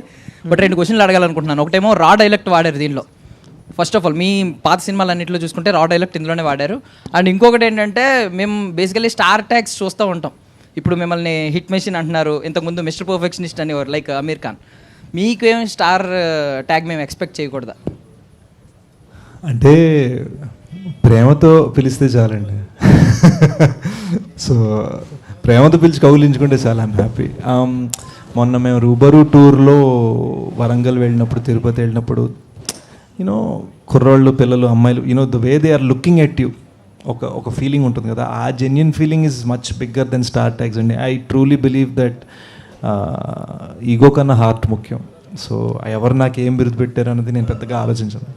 బట్ 2 క్వశ్చన్లు అడగాలనుకుంటున్నాను. ఒకటేమో రా డైలెక్ట్ వాడారు దీనిలో. ఫస్ట్ ఆఫ్ ఆల్ మీ పాత సినిమాలు అన్నింటిలో చూసుకుంటే రా డైలెక్ట్ ఇందులోనే వాడారు. అండ్ ఇంకొకటి ఏంటంటే మేము బేసికల్లీ స్టార్ ట్యాగ్స్ చూస్తూ ఉంటాం. ఇప్పుడు మిమ్మల్ని హిట్ మెషిన్ అంటున్నారు, ఇంతకుముందు మిస్టర్ పర్ఫెక్షనిస్ట్ అనేవారు లైక్ అమీర్ ఖాన్. మీకేం స్టార్ ట్యాగ్ మేము ఎక్స్పెక్ట్ చేయకూడదా? అంటే ప్రేమతో పిలిస్తే చాలండి. సో ప్రేమతో పిలిచి కౌలించుకుంటే చాలా ఐమ్ హ్యాపీ. మొన్న మేము రూబరు టూర్లో వరంగల్ వెళ్ళినప్పుడు, తిరుపతి వెళ్ళినప్పుడు, యూనో కుర్రోళ్ళు పిల్లలు అమ్మాయిలు, you know the way they are looking at you, ఒక ఫీలింగ్ ఉంటుంది కదా, ఆ genuine feeling is much bigger than star tags అండి. I truly believe that ego కన్నా హార్ట్ ముఖ్యం. సో ఎవరు నాకు ఏం బిరుదు పెట్టారు అన్నది నేను పెద్దగా ఆలోచించను.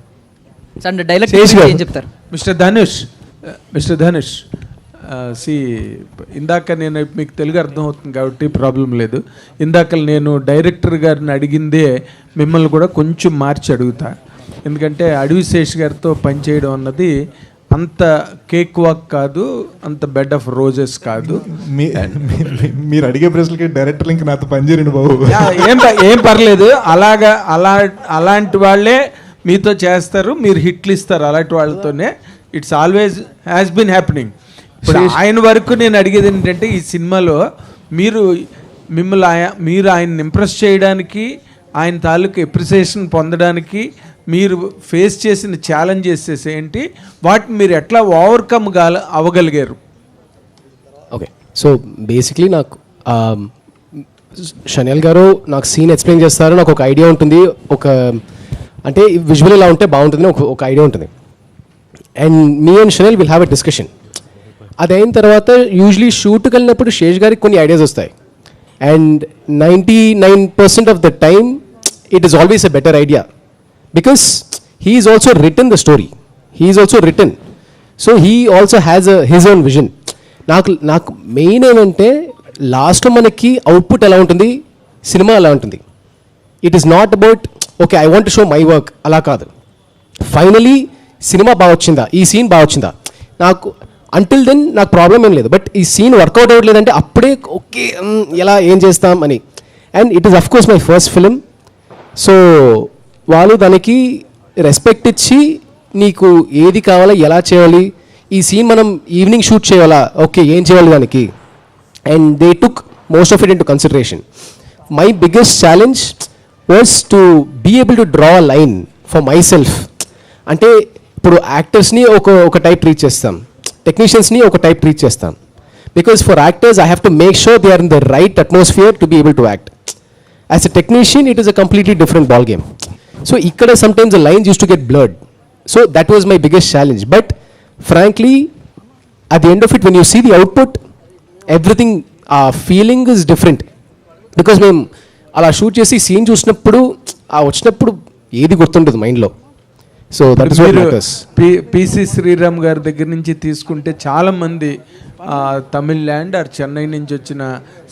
ఏం చెప్తారు? మిస్టర్ ధనుష్ సి, ఇందాక నేను మీకు తెలుగు అర్థం అవుతుంది కాబట్టి ప్రాబ్లం లేదు. ఇందాక నేను డైరెక్టర్ గారిని అడిగిందే మిమ్మల్ని కూడా కొంచెం మార్చి అడుగుతా. ఎందుకంటే అడవి శేష్ గారితో పనిచేయడం అన్నది అంత కేక్ వాక్ కాదు, అంత బెడ్ ఆఫ్ రోజెస్ కాదు. మీరు అడిగే ప్రశ్నలకి డైరెక్టర్ ఇంక నాతో పనిచేయండి బాబు. ఏం పర్లేదు, అలాంటి వాళ్ళే మీతో చేస్తారు, మీరు హిట్లు ఇస్తారు అలాంటి వాళ్ళతోనే. It's always has been happening. ఇప్పుడు ఆయన వరకు నేను అడిగేది ఏంటంటే, ఈ సినిమాలో మీరు ఆయన్ని ఇంప్రెస్ చేయడానికి, ఆయన తాలూకు ఎప్రిసియేషన్ పొందడానికి మీరు ఫేస్ చేసిన ఛాలెంజెస్ ఏంటి, వాటిని మీరు ఎట్లా ఓవర్కమ్ అవ్వగలిగారు? ఓకే, సో బేసిక్లీ నాకు షనియల్ గారు నాకు సీన్ ఎక్స్ప్లెయిన్ చేస్తారు, నాకు ఒక ఐడియా ఉంటుంది, అంటే విజువల్ ఇలా ఉంటే బాగుంటుంది ఒక ఐడియా ఉంటుంది. And me and Shaneil will have a discussion. అది అయిన తర్వాత యూజువలీ షూట్కి వెళ్ళినప్పుడు శేష్ గారికి కొన్ని ఐడియాస్ వస్తాయి. And 99% of the time it is always a better idea, because he is also written the story, he is also written, so he also has his own vision. నాకు main ఏమంటే లాస్ట్లో మనకి output ఎలా ఉంటుంది, cinema ఎలా ఉంటుంది. It is not about okay I want to show my work, అలా కాదు. ఫైనలీ సినిమా బాగా వచ్చిందా, ఈ సీన్ బాగా వచ్చిందా, నాకు అంటిల్ దెన్ నాకు ప్రాబ్లం ఏం లేదు. బట్ ఈ సీన్ వర్కౌట్ అవ్వట్లేదంటే అప్పుడే ఓకే ఎలా ఏం చేస్తాం అని. And it is of course my first film, so వాళ్ళు దానికి రెస్పెక్ట్ ఇచ్చి నీకు ఏది కావాలా, ఎలా చేయాలి, ఈ సీన్ మనం ఈవినింగ్ షూట్ చేయాలా, ఓకే ఏం చేయాలి దానికి. And they took most of it into consideration. My biggest challenge was to be able to draw a line for myself. అంటే ఇప్పుడు యాక్టర్స్ని ఒక టైప్ ట్రీట్ చేస్తాం, టెక్నీషియన్స్ని ఒక టైప్ ట్రీట్ చేస్తాం. Because for actors I have to make sure they are in the right atmosphere to be able to act. As a technician it is a completely different ball game. So ఇక్కడ sometimes the lines use to get blurred. So that was my biggest challenge. But frankly at the end of it, when you see the output, everything feeling is different. Because మేము అలా shoot చేసి scene చూసినప్పుడు వచ్చినప్పుడు ఏది గుర్తుండదు మైండ్లో. So that is what matters. PC Sreeram గారి దగ్గర నుంచి తీసుకుంటే చాలామంది తమిళ్ ల్యాండ్ ఆర్ చెన్నై నుంచి వచ్చిన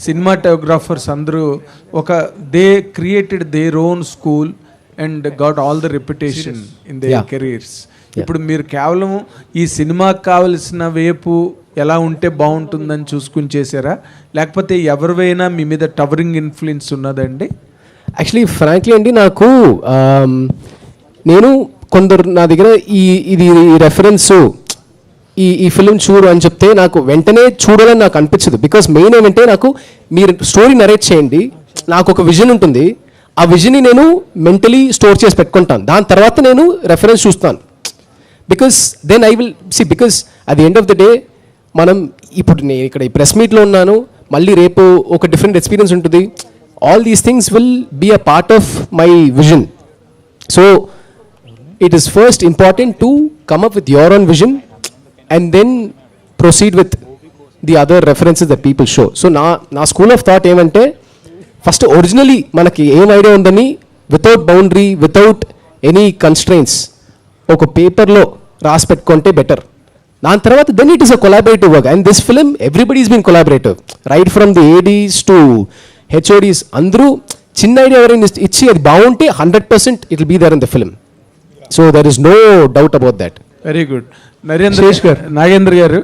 సినిమాటోగ్రాఫర్స్ అందరూ they created their own school and got all the reputation in there careers. ఇప్పుడు మీరు కేవలం ఈ సినిమాకి కావలసిన వైపు ఎలా ఉంటే బాగుంటుందని చూసుకుని చేశారా, లేకపోతే ఎవరివైనా మీ మీద టవరింగ్ ఇన్ఫ్లుయెన్స్ ఉన్నదండి? యాక్చువల్లీ ఫ్రాంక్లీ అండి, నాకు నేను కొందరు నా దగ్గర ఇది రెఫరెన్స్ ఈ ఫిల్మ్ చూడు అని చెప్తే నాకు వెంటనే చూడాలని నాకు అనిపించదు. బికాస్ మెయిన్ ఏమంటే నాకు మీరు స్టోరీ నరేట్ చేయండి, నాకు ఒక విజన్ ఉంటుంది, ఆ విజన్ని నేను మెంటలీ స్టోర్ చేసి పెట్టుకుంటాను, దాని తర్వాత నేను రెఫరెన్స్ చూస్తాను. Because then I will because at the end of the day మనం ఇప్పుడు నేను ఇక్కడ ఈ ప్రెస్ మీట్లో ఉన్నాను, మళ్ళీ రేపు ఒక డిఫరెంట్ ఎక్స్పీరియన్స్ ఉంటుంది. All these things will be a part of my vision. So it is first important to come up with your own vision and then proceed with the other references that people show. So na school of thought ఏమంటే first originally మనకి ఏం idea ఉందని without boundary without any constraints ఒక పేపర్లో రాసి పెట్టుకుంటే better. దాని తర్వాత then it is a collaborative work. And this film everybody is been collaborative, right from the ADs to HODs. అందరూ చిన్న ఐడియా ఎవరైనా ఇచ్చి అది బాగుంటే 100% it will be there in the film. So there is no doubt about that. Very good. Nagendra గారు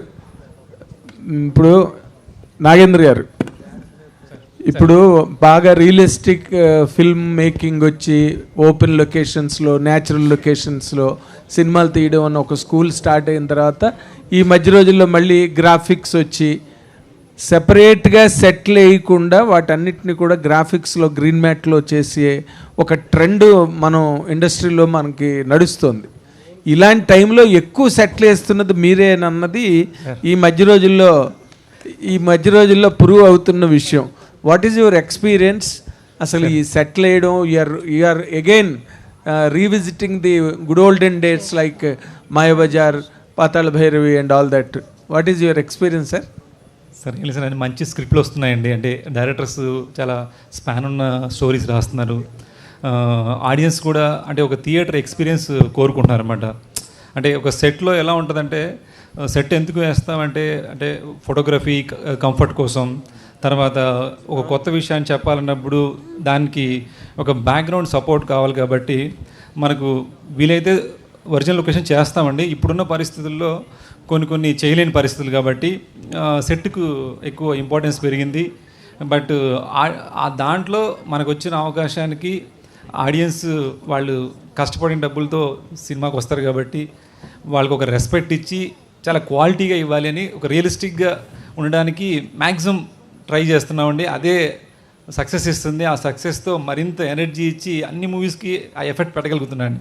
ఇప్పుడు బాగా realistic film making వచ్చి ఓపెన్ లొకేషన్స్లో న్యాచురల్ లొకేషన్స్లో సినిమాలు తీయడం అన్న ఒక స్కూల్ స్టార్ట్ అయిన తర్వాత ఈ మధ్య రోజుల్లో మళ్ళీ గ్రాఫిక్స్ వచ్చి సెపరేట్గా సెట్లు వేయకుండా వాటన్నిటిని కూడా గ్రాఫిక్స్లో గ్రీన్ మ్యాట్లో చేసే ఒక ట్రెండ్ మనం ఇండస్ట్రీలో మనకి నడుస్తుంది. ఇలాంటి టైంలో ఎక్కువ సెట్లు వేస్తున్నది మీరేనన్నది ఈ మధ్య రోజుల్లో ప్రూవ్ అవుతున్న విషయం. What is your experience? అసలు ఈ సెట్లు వేయడం you're again revisiting the good olden days like Mayabazar, Pathala Bhairavi and all that. What is your experience sir? Sir ఏం లేదు సార్, మంచి స్క్రిప్ట్లు వస్తున్నాయండి. అంటే డైరెక్టర్స్ చాలా స్పాన్ ఉన్న స్టోరీస్ రాస్తున్నారు. ఆడియన్స్ కూడా అంటే ఒక థియేటర్ ఎక్స్పీరియన్స్ కోరుకుంటున్నారు అనమాట. అంటే ఒక సెట్లో ఎలా ఉంటుందంటే, సెట్ ఎందుకు వేస్తామంటే అంటే ఫోటోగ్రఫీ కంఫర్ట్ కోసం, తర్వాత ఒక కొత్త విషయాన్ని చెప్పాలన్నప్పుడు దానికి ఒక బ్యాక్గ్రౌండ్ సపోర్ట్ కావాలి. కాబట్టి మనకు వీలైతే ఒరిజినల్ లొకేషన్ చేస్తామండి. ఇప్పుడున్న పరిస్థితుల్లో కొన్ని చేయలేని పరిస్థితులు కాబట్టి సెట్కు ఎక్కువ ఇంపార్టెన్స్ పెరిగింది. బట్ ఆ దాంట్లో మనకు వచ్చిన అవకాశానికి ఆడియన్స్ వాళ్ళు కష్టపడిన డబ్బులతో సినిమాకి వస్తారు కాబట్టి వాళ్ళకు ఒక రెస్పెక్ట్ ఇచ్చి చాలా క్వాలిటీగా ఇవ్వాలి అని ఒక రియలిస్టిక్గా ఉండడానికి మ్యాక్సిమం ట్రై చేస్తున్నామండి. అదే సక్సెస్ ఇస్తుంది. ఆ సక్సెస్తో మరింత ఎనర్జీ ఇచ్చి అన్ని మూవీస్కి ఆ ఎఫెక్ట్ పెట్టగలుగుతున్నాను.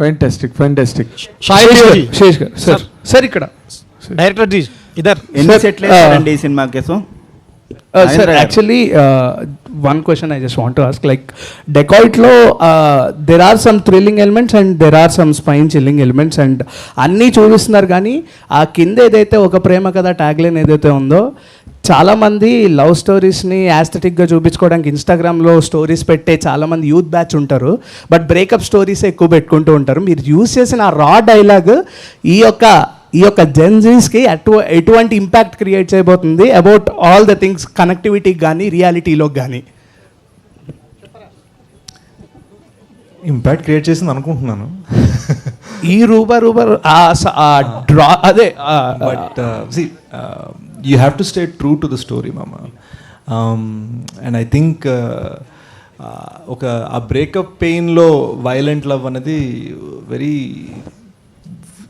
ఫ్యాంటాస్టిక్. శేష్ గారు సార్ ఇక్కడ డైరెక్టర్ జీ ఇదర్ ఎన్ని సెట్లు వేస్తారండి ఈ సినిమా కోసం? Sir actually one question I just want to ask, like Decoit lo there are some thrilling elements and there are some spine chilling elements and అన్నీ చూపిస్తున్నారు. కానీ ఆ కింద ఏదైతే ఒక ప్రేమ కథ ట్యాగ్లైన్ ఏదైతే ఉందో, చాలామంది లవ్ స్టోరీస్ని యాస్థెటిక్గా చూపించుకోవడానికి ఇన్స్టాగ్రామ్లో స్టోరీస్ పెట్టే చాలామంది యూత్ బ్యాచ్ ఉంటారు. బట్ బ్రేకప్ స్టోరీస్ ఎక్కువ పెట్టుకుంటూ ఉంటారు. మీరు యూజ్ చేసిన ఆ రా డైలాగ్ ఈ యొక్క జెన్జీస్కి ఎటువంటి ఇంపాక్ట్ క్రియేట్ చేయబోతుంది అబౌట్ ఆల్ ద థింగ్స్, కనెక్టివిటీకి కానీ రియాలిటీలోకి కానీ? ఇంపాక్ట్ క్రియేట్ చేసింది అనుకుంటున్నాను. ఈ రూబర్ డ్రా అదే. But you have to stay true to the story మామ. అండ్ ఐ థింక్ ఒక ఆ బ్రేకప్ పెయిన్లో వైలెంట్ లవ్ అనేది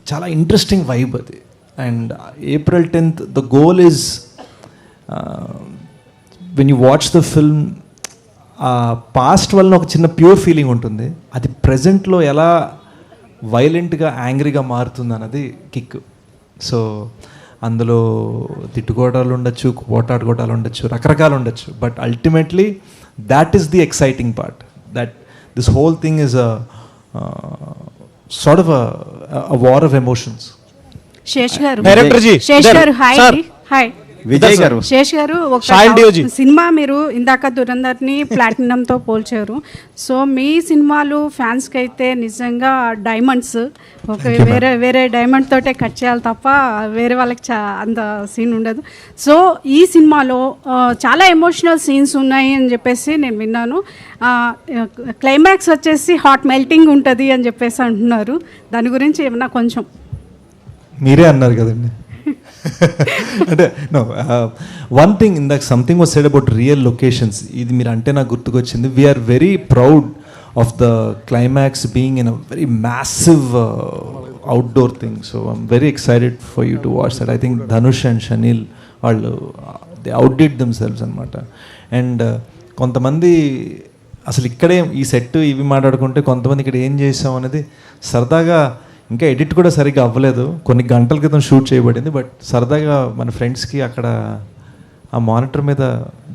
చాలా ఇంట్రెస్టింగ్ వైబ్ అది. And April 10th the goal is when you watch the film, past వలన ఒక చిన్న ప్యూర్ ఫీలింగ్ ఉంటుంది, అది ప్రజెంట్లో ఎలా వైలెంట్గా యాంగ్రీగా మారుతుంది అన్నది కిక్. సో అందులో తిట్టుకోవటాలు ఉండొచ్చు, పోటాడుకోవటాలు ఉండొచ్చు, రకరకాలు ఉండొచ్చు. But ultimately that is the exciting part, that this whole thing is sort of a war of emotions. Sesh గారు, డైరెక్టర్ జీ, శేష్ గారు హాయ్. హాయ్ విజయ్ గారు. శేష్ గారు, ఒక సినిమా మీరు ఇందాక దురంధర్ని ప్లాటినంతో పోల్చారు. సో మీ సినిమాలు ఫ్యాన్స్కి అయితే నిజంగా డైమండ్స్. ఒక వేరే డైమండ్ తోటే కట్ చేయాలి తప్ప వేరే వాళ్ళకి అంత సీన్ ఉండదు. సో ఈ సినిమాలో చాలా ఎమోషనల్ సీన్స్ ఉన్నాయి అని చెప్పేసి నేను విన్నాను. క్లైమాక్స్ వచ్చేసి హాట్ మెల్టింగ్ ఉంటుంది అని చెప్పేసి అంటున్నారు. దాని గురించి ఏమన్నా కొంచెం మీరే అన్నారు కదండి. అంటే no one thing in that something was said about real locations. ఇది మీరు అంటే నాకు గుర్తుకొచ్చింది. We're very proud of the climax being in a very massive outdoor thing. So I'm very excited for you to watch that. I think Dhanush and Shaneil వాళ్ళు they outdid themselves అనమాట. And కొంతమంది అసలు ఇక్కడే ఈ సెట్ ఇవి మాట్లాడుకుంటే కొంతమంది ఇక్కడ ఏం చేసాం అనేది సరదాగా, ఇంకా ఎడిట్ కూడా సరిగ్గా అవ్వలేదు, కొన్ని గంటల క్రితం షూట్ చేయబడింది. బట్ సరదాగా మన ఫ్రెండ్స్కి అక్కడ ఆ మానిటర్ మీద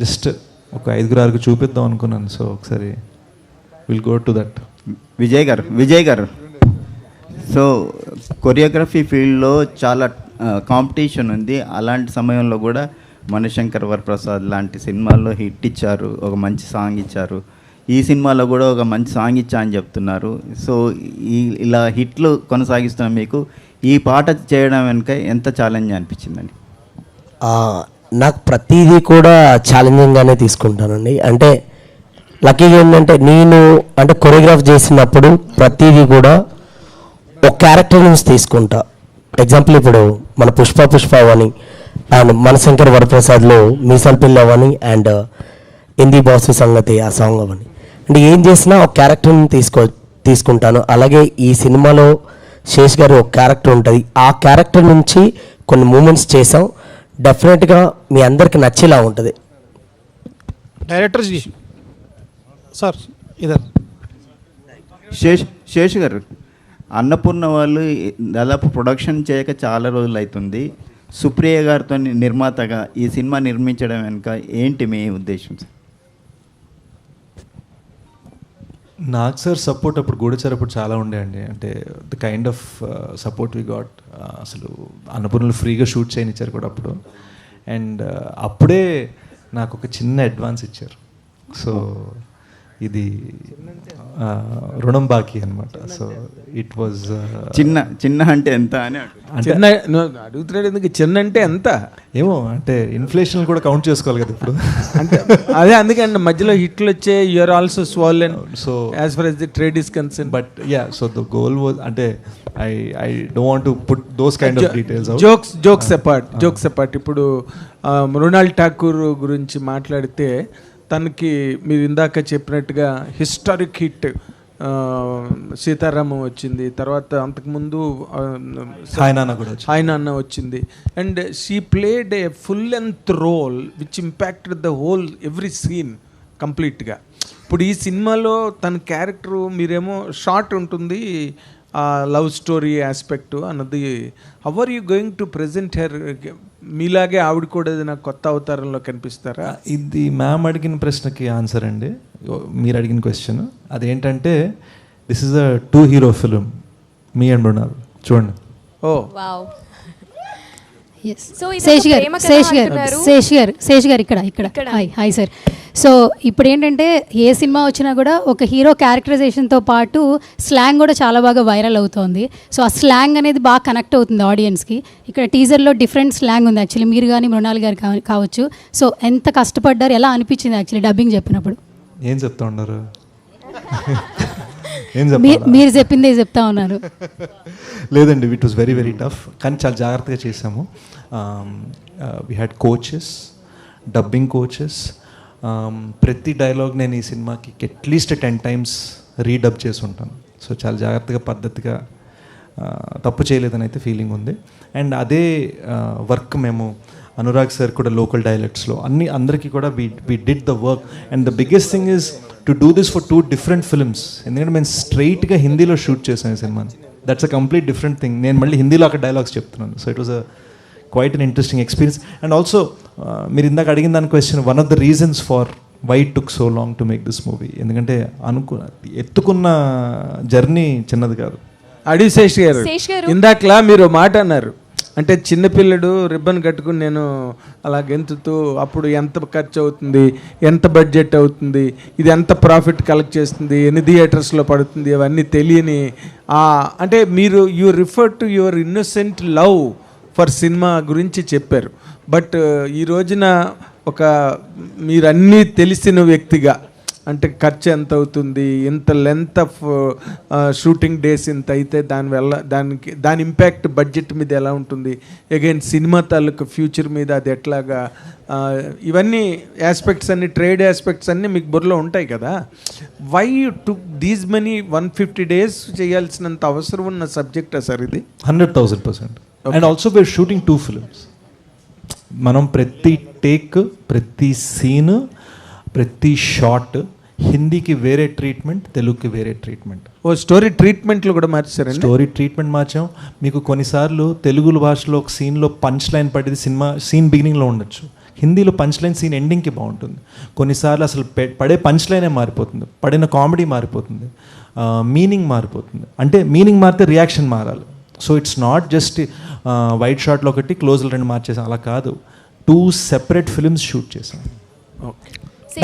జస్ట్ ఒక 5-6 చూపిద్దాం అనుకున్నాను. సో ఒకసారి will go to that. Vijay గారు సో కొరియోగ్రఫీ ఫీల్డ్లో చాలా కాంపిటీషన్ ఉంది. అలాంటి సమయంలో కూడా మణిశంకర్ వరప్రసాద్ లాంటి సినిమాల్లో హిట్ ఇచ్చారు, ఒక మంచి సాంగ్ ఇచ్చారు. ఈ సినిమాలో కూడా ఒక మంచి సాంగ్ ఇచ్చా అని చెప్తున్నారు. సో ఇలా హిట్లు కొనసాగిస్తున్న మీకు ఈ పాట చేయడం వెనుక ఎంత ఛాలెంజ్ అనిపించిందండి? నాకు ప్రతిదీ కూడా ఛాలెంజింగ్గానే తీసుకుంటానండి. అంటే లక్కీగా ఏంటంటే నేను అంటే కొరియోగ్రాఫ్ చేసినప్పుడు ప్రతిదీ కూడా ఒక క్యారెక్టర్ నుంచి తీసుకుంటా. ఎగ్జాంపుల్ ఇప్పుడు మన పుష్ప అవని అండ్ మణిశంకర్ వరప్రసాద్లో మీసాల్ పిల్ల అవని అండ్ హిందీ బాసు సంగతి ఆ సాంగ్ అవని, అంటే ఏం చేసినా ఒక క్యారెక్టర్ని తీసుకుంటాను. అలాగే ఈ సినిమాలో శేష్ గారు ఒక క్యారెక్టర్ ఉంటుంది, ఆ క్యారెక్టర్ నుంచి కొన్ని మూమెంట్స్ చేసాం. డెఫినెట్గా మీ అందరికి నచ్చేలా ఉంటుంది. డైరెక్టర్ జీ సార్ ఇదర్ శేష్ గారు, అన్నపూర్ణ వాళ్ళు దాదాపు ప్రొడక్షన్ చేయక చాలా రోజులు అవుతుంది. సుప్రియ గారితో నిర్మాతగా ఈ సినిమా నిర్మించడం వెనుక ఏంటి మీ ఉద్దేశం? నాకు సార్ సపోర్ట్ అప్పుడు గూఢచారి అప్పుడు చాలా ఉండే అండి. అంటే the kind of support we got, అసలు అన్నపూర్ణలు ఫ్రీగా షూట్ చేయనిచ్చారు కూడా అప్పుడు. అండ్ అప్పుడే నాకు ఒక చిన్న అడ్వాన్స్ ఇచ్చారు. సో ఇది రుణం బాకీ అనమాట. సో ఇట్ వాజ్ చిన్న అంటే ఎంత అని అడుగుతున్నాడు. ఎందుకు చిన్న అంటే ఎంత ఏమో, అంటే ఇన్ఫ్లేషన్ కూడా కౌంట్ చేసుకోవాలి కదా ఇప్పుడు. అంటే అదే అందుకండి మధ్యలో హిట్లు వచ్చే you are also swollen. So as far as the trade is concern. But ya, so the goal was, అంటే I don't want to put those kind of details. Jokes apart ఇప్పుడు మృణాల్ ఠాకూర్ గురించి మాట్లాడితే తనకి మీరు ఇందాక చెప్పినట్టుగా హిస్టారిక్ హిట్ సీతారామం వచ్చింది, తర్వాత అంతకుముందు హాయ్ నాన్న వచ్చింది. And she played a full length role which impacted the whole every scene కంప్లీట్గా. ఇప్పుడు ఈ సినిమాలో తన క్యారెక్టరు మీరేమో షార్ట్ ఉంటుంది, ఆ లవ్ స్టోరీ ఆస్పెక్ట్ అన్నది. How are you going to present her? మీలాగే ఆవిడ కూడా నాకు కొత్త అవతారంలో కనిపిస్తారా? ఇది మ్యామ్ అడిగిన ప్రశ్నకి ఆన్సర్ అండి, మీరు అడిగిన క్వశ్చన్. అదేంటంటే this is a 2 hero film, మీ అండ్ మృణాల్. చూడండి. శేష్ గారు ఇక్కడ హాయ్ సార్. సో ఇప్పుడు ఏంటంటే ఏ సినిమా వచ్చినా కూడా ఒక హీరో క్యారెక్టరైజేషన్తో పాటు స్లాంగ్ కూడా చాలా బాగా వైరల్ అవుతుంది. సో ఆ స్లాంగ్ అనేది బాగా కనెక్ట్ అవుతుంది ఆడియన్స్కి. ఇక్కడ టీజర్లో డిఫరెంట్ స్లాంగ్ ఉంది యాక్చువల్లీ, మీరు కానీ మృణాల్ గారు కావచ్చు. సో ఎంత కష్టపడ్డారు, ఎలా అనిపించింది యాక్చువల్లీ డబ్బింగ్ చెప్పినప్పుడు? ఏం చెప్తా ఉన్నారు? మీరు చెప్పిందే చెప్తా ఉన్నారు. లేదండి, it was very very tough, కానీ చాలా జాగ్రత్తగా చేసాము. We had coaches, dubbing coaches. ప్రతి డైలాగ్ నేను ఈ సినిమాకి అట్లీస్ట్ 10 times రీడబ్ చేసి ఉంటాను. సో చాలా జాగ్రత్తగా పద్ధతిగా, తప్పు చేయలేదని అయితే ఫీలింగ్ ఉంది. అండ్ అదే వర్క్ మేము అనురాగ్ సార్ కూడా లోకల్ డైలెక్ట్స్లో అందరికీ కూడా we did the work. And the biggest thing is to do this for 2 different films. ఎందుకంటే మేము స్ట్రైట్గా హిందీలో షూట్ చేసాం ఈ సినిమాని. That's a complete different thing. నేను మళ్ళీ హిందీలో అక్కడ డైలాగ్స్ చెప్తున్నాను. So it was a quite an interesting experience. And also మీరు ఇందాక అడిగిన దాని question, one of the reasons for why it took so long to make this movie. ఎందుకంటే ఎత్తుకున్న జర్నీ చిన్నది కాదు. శేష్ గారు ఇందాకలా మీరు మాట అన్నారు, అంటే చిన్నపిల్లడు రిబ్బన్ కట్టుకుని నేను అలా గెంతుతూ అప్పుడు ఎంత ఖర్చు అవుతుంది, ఎంత బడ్జెట్ అవుతుంది, ఇది ఎంత ప్రాఫిట్ కలెక్ట్ చేస్తుంది, ఎన్ని థియేటర్స్లో పడుతుంది, అవన్నీ తెలియని అంటే మీరు you refer to your innocent love for cinema గురించి చెప్పారు. బట్ ఈ రోజున మీరు అన్నీ తెలిసిన వ్యక్తిగా, అంటే ఖర్చు ఎంత అవుతుంది, ఇంత లెంత్ ఆఫ్ షూటింగ్ డేస్ ఇంత అయితే దానివల్ల దాని ఇంపాక్ట్ బడ్జెట్ మీద ఎలా ఉంటుంది, అగైన్ సినిమా తాలూకు ఫ్యూచర్ మీద అది ఎట్లాగా, ఇవన్నీ ఆస్పెక్ట్స్ అన్ని, ట్రేడ్ ఆస్పెక్ట్స్ అన్నీ మీకు బుర్రలో ఉంటాయి కదా. Why you took these many 150 days చేయాల్సినంత అవసరం ఉన్న సబ్జెక్టా సార్ ఇది? 100,000%. And also we're shooting 2 films. మనం ప్రతి టేక్, ప్రతి సీన్, ప్రతి షాట్ హిందీకి వేరే ట్రీట్మెంట్, తెలుగుకి వేరే ట్రీట్మెంట్. స్టోరీ ట్రీట్మెంట్లు కూడా మార్చారండి. Story treatment మార్చాం. మీకు కొన్నిసార్లు తెలుగు భాషలో ఒక సీన్లో పంచ్ లైన్ పడేది సినిమా సీన్ బిగినింగ్లో ఉండొచ్చు, హిందీలో పంచ్ లైన్ సీన్ ఎండింగ్కి బాగుంటుంది. కొన్నిసార్లు అసలు పడే పంచ్ లైనే మారిపోతుంది, పడిన కామెడీ మారిపోతుంది, మీనింగ్ మారిపోతుంది. అంటే మీనింగ్ మారితే రియాక్షన్ మారాలి. So it's not just wide షాట్లో ఒకటి, క్లోజ్లో 2 మార్చేసాం, అలా కాదు. 2 separate films షూట్ చేసాం. ఓకే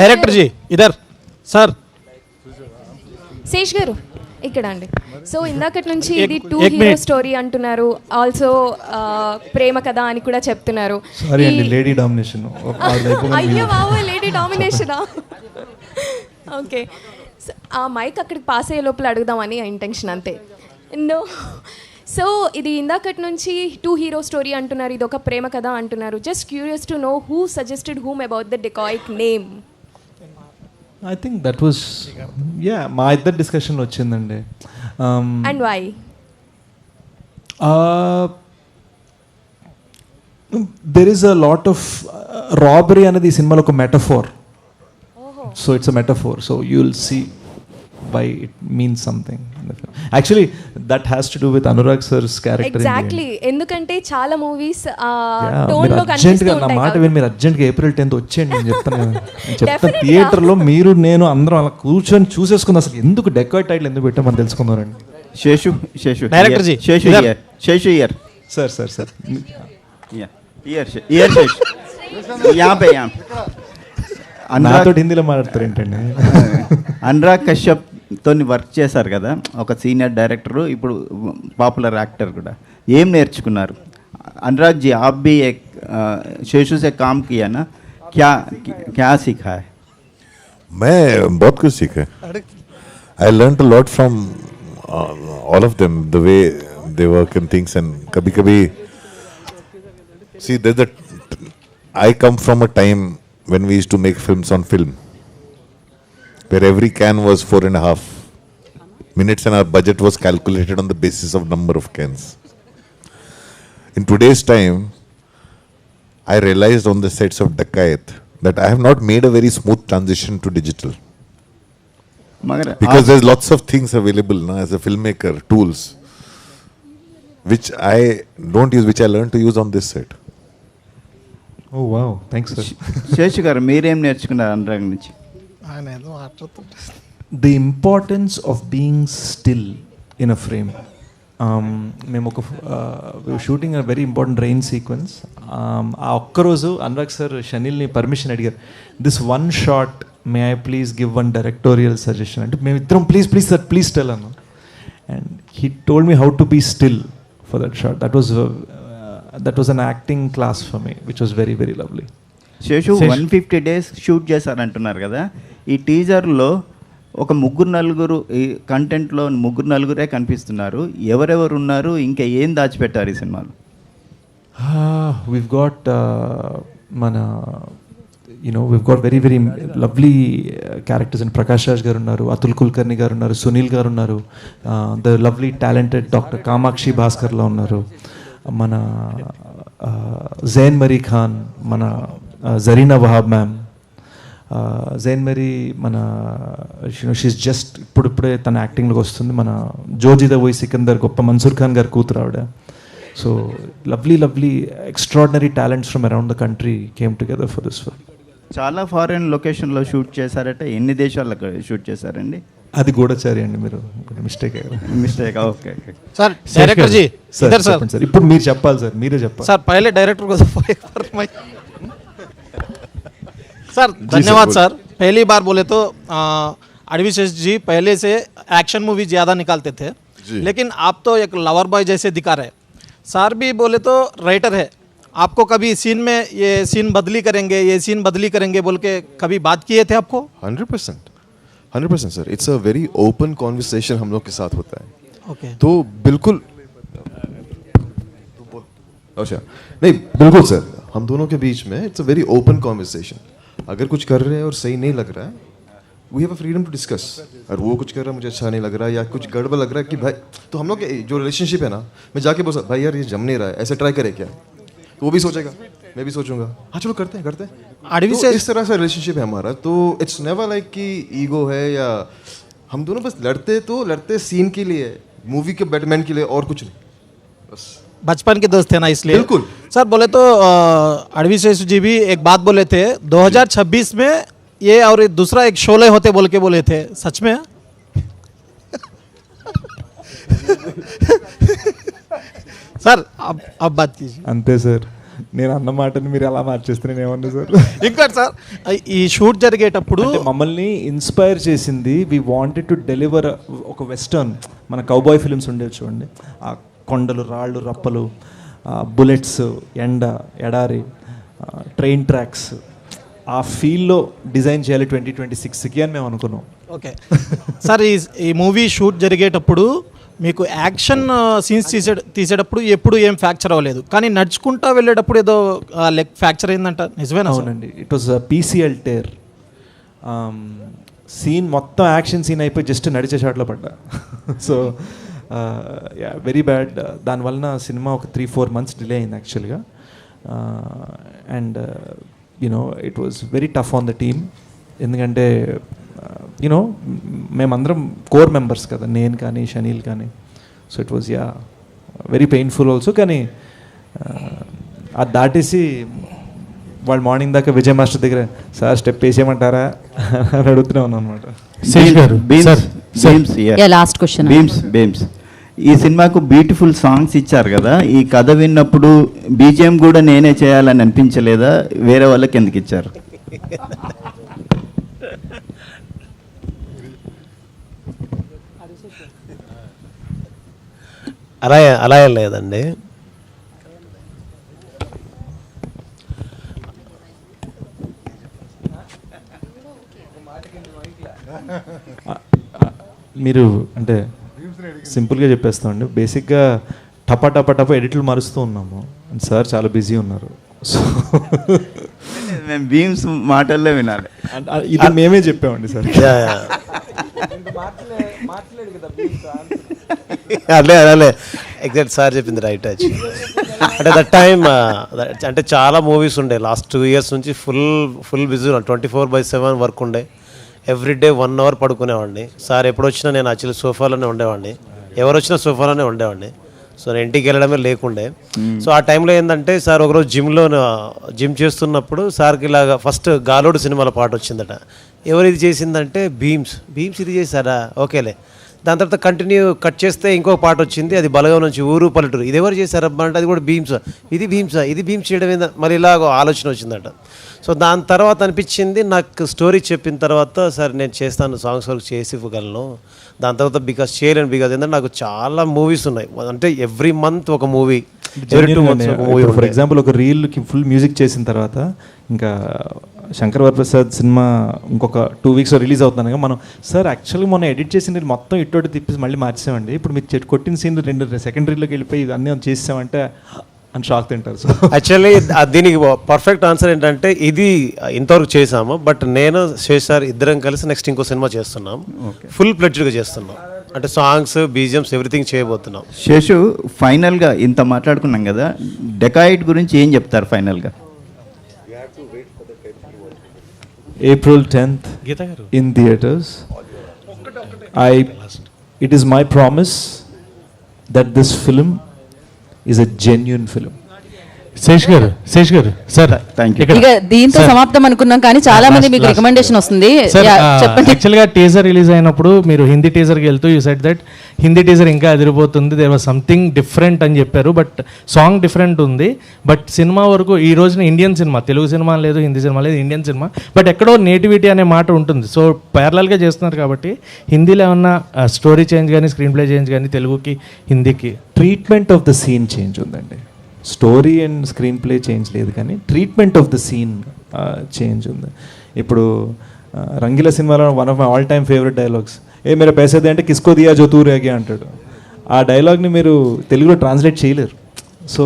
డైరెక్టర్ జీ ఇదర్ సార్. శేష్ గారు ఇక్కడ అండి. సో ఇందాకటి నుంచి ఇది 2 hero స్టోరీ అంటున్నారు, ఆల్సో ప్రేమ కథ అని కూడా చెప్తున్నారు. సారీ అండి, లేడీ డామినేషన్. అయ్యో బాబు, లేడీ డామినేషనా? ఓకే, ఆ మైక్ అక్కడికి పాస్ అయ్యే లోపల అడుగుదామని ఇంటెన్షన్, అంతే. నో, సో ఇది ఇందాకటి నుంచి 2 hero స్టోరీ అంటున్నారు, ఇది ఒక ప్రేమ కథ అంటున్నారు. Just curious to know who suggested whom about the dacoit name? I think that was మా ఇద్దరు డిస్కషన్ వచ్చిందండి. And why? There is a lot of robbery అనేది ఈ సినిమాలో ఒక metaphor. So it's a metaphor. So you will see why it means something. Actually that has to do with Anurag sir's character. Exactly. ఎందుకంటే చాలా movies tone లో కనిపిస్తూ ఉంటాయి. నా మాట విని మీరు అర్జెంట్ గా April 10th వచ్చేయండి, నేను చెప్తాను. థియేటర్ లో మీరు నేను అందరం అలా కూర్చొని చూసేసుకుందాం, అసలు ఎందుకు డెకాయ్ టైటిల్ ఎందుకు పెట్టాం మనం తెలుసుకుందామండి. శేషు డైరెక్టర్ జీ. శేషు ఇయర్ సార్ ఇయర్ శేషు यहाँ पे నాతో హిందీలో మాట్లాడతారు ఏంటండి? అనురాగ్ కశ్యప్ తోని వర్క్ చేశారు కదా, ఒక సీనియర్ డైరెక్టర్, ఇప్పుడు పాపులర్ యాక్టర్ కూడా. ఏం నేర్చుకున్నారు? अनुराग जी, आप भी एक शेषु से काम किया ना, क्या सीखा है? मैं बहुत कुछ सीखा. I learned a lot from all of them, the way they work and things. And kabhi see, I come from a time when we used to make films on film, where every can was 4.5 minutes and our budget was calculated on the basis of number of cans. In today's time, I realized on the sets of Dakayat that I have not made a very smooth transition to digital. Because there's lots of things available now as a filmmaker, tools, which I don't use, which I learned to use on this set. Oh wow, thanks sir. Seshu గారు మీరేం నేర్చుకున్నారు అనురాగ్ నుంచి? The importance of being still in a frame. మేము ఒక shooting a very important rain sequence. ఆ ఒక్కరోజు Anurag sir షనిల్ని permission అడిగారు, this 1 shot may I please give 1 directorial suggestion అంటే మేము ఇద్దరం ప్లీజ్ సార్ ప్లీజ్ టెల్ అన్నాం. And he told me how to be still for that shot. That was an acting class for me, which was very, very lovely. Seshu 150 days shoot చేశారంటున్నారు కదా, ఈ టీజర్లో ఒక 3-4 ఈ కంటెంట్లో 3-4 కనిపిస్తున్నారు. ఎవరెవరు ఉన్నారు, ఇంకా ఏం దాచిపెట్టారు ఈ సినిమాలో? We've got we've got very, very lovely characters. And Prakash Raj garu unnaru, Atul Kulkarni garu unnaru, Sunil garu unnaru, the lovely talented Dr. Kamakshi Bhaskar la unnaru, మన జైన్ మరీ ఖాన్, మన జరీనా వహాబ్ మ్యామ్, జైన్ మరీ మన షీస్ జస్ట్ ఇప్పుడిప్పుడే తన యాక్టింగ్లోకి వస్తుంది. మన జోజిదా వోయ్ సికందర్, గొప్ప మన్సూర్ ఖాన్ గారు కూతురు ఆవిడ. So lovely extraordinary talents from around the country came together for this film. చాలా ఫారెన్ లొకేషన్లో షూట్ చేశారట, ఎన్ని దేశాల్లో షూట్ చేశారండి? అది గూఢచారి అండి, మీరు mistake mistake. Okay okay sir director ji इधर सर. సార్ ఇప్పుడు మీరు చెప్పాలి సార్, మీరే చెప్పాలి. सर पहले डायरेक्टर को सर धन्यवाद सर. पहली बार बोले तो अडविशेष जी पहले से एक्शन मूवी ज़्यादा निकालते थे, लेकिन आप तो एक लवर बॉय जैसे दिखा रहे. सर भी बोले तो राइटर है, आपको कभी सीन में ये सीन बदली करेंगे, ये सीन बदली करेंगे बोल के कभी बात किए थे आपको? 100% sir. It's a very open conversation हम लोग के साथ होता है. ओके. तो बिल्कुल अच्छा नहीं, बिल्कुल सर, हम दोनों के बीच में it's a very open conversation. अगर कुछ कर रहे हैं और सही नहीं लग रहा है, we have a freedom to discuss. और वो कुछ कर रहा है मुझे अच्छा नहीं लग रहा है या कुछ गड़बड़ लग रहा है कि भाई, तो हम लोग के जो रिलेशनशिप है ना, मैं जाके बोल भाई यार ये जम नहीं रहा है, ऐसे ट्राई करे क्या, तो वो भी सोचेगा, मैं भी सोचूंगा, हाँ चलो करते हैं. तो इस तरह से रिलेशनशिप है हमारा. तो इट्स नेवर लाइक कि ईगो है या हम दोनों बस लड़ते सीन के लिए, मूवी के बैटमैन के लिए, और कुछ नहीं. बस बचपन के दोस्त थे ना, इसलिए. बिल्कुल. सर बोले तो अडविशेष जी भी एक बात बोले थे 2026 में ये और दूसरा एक शोले होते बोल के बोले थे, सच में? सर अब बात कीजिए. అంతే సార్, నేను అన్న మాటని మీరు ఎలా మార్చేస్తే నేను ఏమన్నా సార్. ఇంకోటి సార్, ఈ షూట్ జరిగేటప్పుడు మమ్మల్ని ఇన్స్పైర్ చేసింది, వి వాంటెడ్ టు డెలివర్ ఒక వెస్టర్న్, మన కౌబాయ్ ఫిల్మ్స్ ఉండేవి చూడండి, ఆ కొండలు, రాళ్ళు, రప్పలు, బుల్లెట్స్, ఎండ, ఎడారి, ట్రైన్ ట్రాక్స్, ఆ ఫీల్డ్లో డిజైన్ చేయాలి 2026కి అని మేము అనుకున్నాం. ఓకే సార్, ఈ మూవీ షూట్ జరిగేటప్పుడు మీకు యాక్షన్ సీన్స్ తీసేటప్పుడు ఎప్పుడు ఏం ఫ్రాక్చర్ అవ్వలేదు, కానీ నడుచుకుంటా వెళ్ళేటప్పుడు ఏదో లెగ్ ఫ్రాక్చర్ అయిందంట, నిజమేనా? అవునండి, it was PCL tear. Scene మొత్తం యాక్షన్ సీన్ అయిపోయి జస్ట్ నడిచే షాట్లో పడ్డా. So very bad. దానివలన సినిమా ఒక 3-4 months డిలే అయింది యాక్చువల్గా. And you know it was very tough on the team, ఎందుకంటే యునో మేమందరం కోర్ మెంబర్స్ కదా, నేను కానీ షనీల్ కానీ. So it was very painful also. కానీ అది దాటేసి వాళ్ళు మార్నింగ్ దాకా విజయ్ మాస్టర్ దగ్గర సార్ స్టెప్ వేసేయమంటారా అని అడుగుతూనే ఉన్నాను అనమాట. Last question. బీమ్స్ ఈ సినిమాకు బ్యూటిఫుల్ సాంగ్స్ ఇచ్చారు కదా, ఈ కథ విన్నప్పుడు బీజిఎం కూడా నేనే చేయాలని అనిపించలేదా? వేరే వాళ్ళకి ఎందుకు ఇచ్చారు? అలా ఏం లేదండి. మీరు అంటే సింపుల్గా చెప్పేస్తామండి, బేసిక్గా టపా ఎడిట్లు మారుస్తూ ఉన్నాము, అండ్ సార్ చాలా బిజీ ఉన్నారు. సో మేము బీమ్స్ మాటల్లో వినాలి, ఇది మేమే చెప్పామండి సార్. అదే ఎగ్జాక్ట్ సార్ చెప్పింది రైట్. అంటే దట్ టైమ్ అంటే చాలా మూవీస్ ఉండే, లాస్ట్ 2 years నుంచి ఫుల్ బిజీ 24/7 వర్క్ ఉండే. Everyday 1 hour పడుకునేవాడిని. సార్ ఎప్పుడు వచ్చినా నేను యాక్చువల్లీ సోఫాలోనే ఉండేవాడిని, ఎవరు వచ్చినా సోఫాలోనే ఉండేవాడిని. సో నేను ఇంటికి వెళ్ళడమే లేకుండే. సో ఆ టైంలో ఏంటంటే సార్ ఒకరోజు జిమ్ చేస్తున్నప్పుడు సార్కి ఇలాగా ఫస్ట్ గాలోడు సినిమాలో పాట వచ్చిందట. ఎవరు ఇది చేసిందంటే భీమ్స్ ఇది చేశారా, ఓకేలే. దాని తర్వాత కంటిన్యూ కట్ చేస్తే ఇంకో పాట వచ్చింది, అది బలగం నుంచి ఊరు పల్లెటూరు. ఇది ఎవరు చేశారబ్బా అంటే అది కూడా భీమ్స్ చేయడం ఏందా, మరి ఇలాగ ఆలోచన వచ్చిందట. సో దాని తర్వాత అనిపించింది నాకు, స్టోరీ చెప్పిన తర్వాత సరే నేను చేస్తాను, సాంగ్స్ వరకు చేసి ఇవ్వగలను. దాని తర్వాత బికాస్ ఏంటంటే నాకు చాలా మూవీస్ ఉన్నాయి, అంటే ఎవ్రీ మంత్ ఒక మూవీ, ఎవ్రీ 2 months ఒక మూవీ. ఫర్ ఎగ్జాంపుల్ ఒక రీల్కి ఫుల్ మ్యూజిక్ చేసిన తర్వాత ఇంకా శంకర్ వరప్రసాద్ సినిమా ఇంకొక 2 weeks రిలీజ్ అవుతున్నాను, మనం సార్ యాక్చువల్గా మొన్న ఎడిట్ చేసిన మొత్తం ఇట్టోటి తిప్పేసి మళ్ళీ మార్చామండి, ఇప్పుడు మీరు కొట్టిన సీన్ 2 సెకండరీలోకి వెళ్ళిపోయి అన్నీ చేసామంటే అని షాక్ తింటారు. సో యాక్చువల్లీ దీనికి పర్ఫెక్ట్ ఆన్సర్ ఏంటంటే ఇది ఇంతవరకు చేసాము, బట్ నేను సార్ ఇద్దరం కలిసి నెక్స్ట్ ఇంకో సినిమా చేస్తున్నాం, ఫుల్ ప్లెడ్జ్డ్గా చేస్తున్నాం. అంటే సాంగ్స్, బీజిఎమ్స్ ఎవ్రీథింగ్ చేయబోతున్నాం. శేషు, ఫైనల్గా ఇంత మాట్లాడుకున్నాం కదా, డెకాయిడ్ గురించి ఏం చెప్తారు ఫైనల్గా? April 10th in theaters. It is my promise that this film is a genuine film. Sesh గారు సార్ థ్యాంక్ యూ. ఇక దీంతో సమాప్తం అనుకున్నాం కానీ చాలా మంది మీకు రికమెండేషన్ వస్తుంది. చెప్పండి. యాక్చువల్గా టీజర్ రిలీజ్ అయినప్పుడు మీరు హిందీ టీజర్కి వెళ్తూ you said that Hindi teaser ఇంకా అదిరిపోతుంది, దేర్ వాజ్ సంథింగ్ డిఫరెంట్ అని చెప్పారు. బట్ సాంగ్ డిఫరెంట్ ఉంది. బట్ సినిమా వరకు ఈ రోజున ఇండియన్ సినిమా, తెలుగు సినిమా లేదు, హిందీ సినిమా లేదు, ఇండియన్ సినిమా. బట్ ఎక్కడో నేటివిటీ అనే మాట ఉంటుంది. సో ప్యారలల్గా చేస్తున్నారు కాబట్టి హిందీలో ఏమన్నా స్టోరీ చేంజ్ కానీ స్క్రీన్ ప్లే చేంజ్ కానీ తెలుగుకి హిందీకి treatment of the scene change ఉందండి. Story and screenplay change లేదు కానీ treatment of the scene change ఉంది. ఇప్పుడు Rangeela cinema one of my all time favourite dialogues, ఏ మేరా పైసే దే అంటే కిస్కో దియా జో తూ రేగే అంటాడు. ఆ డైలాగ్ని మీరు తెలుగులో ట్రాన్స్లేట్ చేయలేరు. So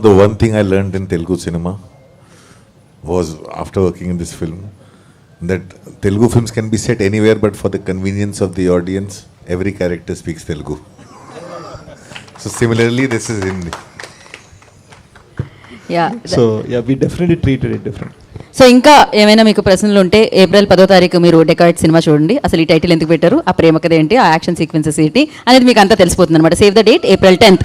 the one thing I learned in Telugu cinema was after working in this film that Telugu films can be set anywhere, but for the convenience of the audience, every character speaks Telugu. So similarly, this is Hindi. we definitely treated it different. So ఇంకా ఏమైనా మీకు ప్రశ్నలు ఉంటే April 10వ తారీఖు మీరు dacoit cinema చూడండి. అసలు ఈ టైటిల్ ఎందుకు పెట్టారు, ఆ ప్రేమ కథ ఏంటి, ఆ యాక్షన్ సీక్వెన్సెస్ ఏంటి అనేది మీకు అంతా తెలిసిపోతుంది అనమాట. Save the date, April 10th.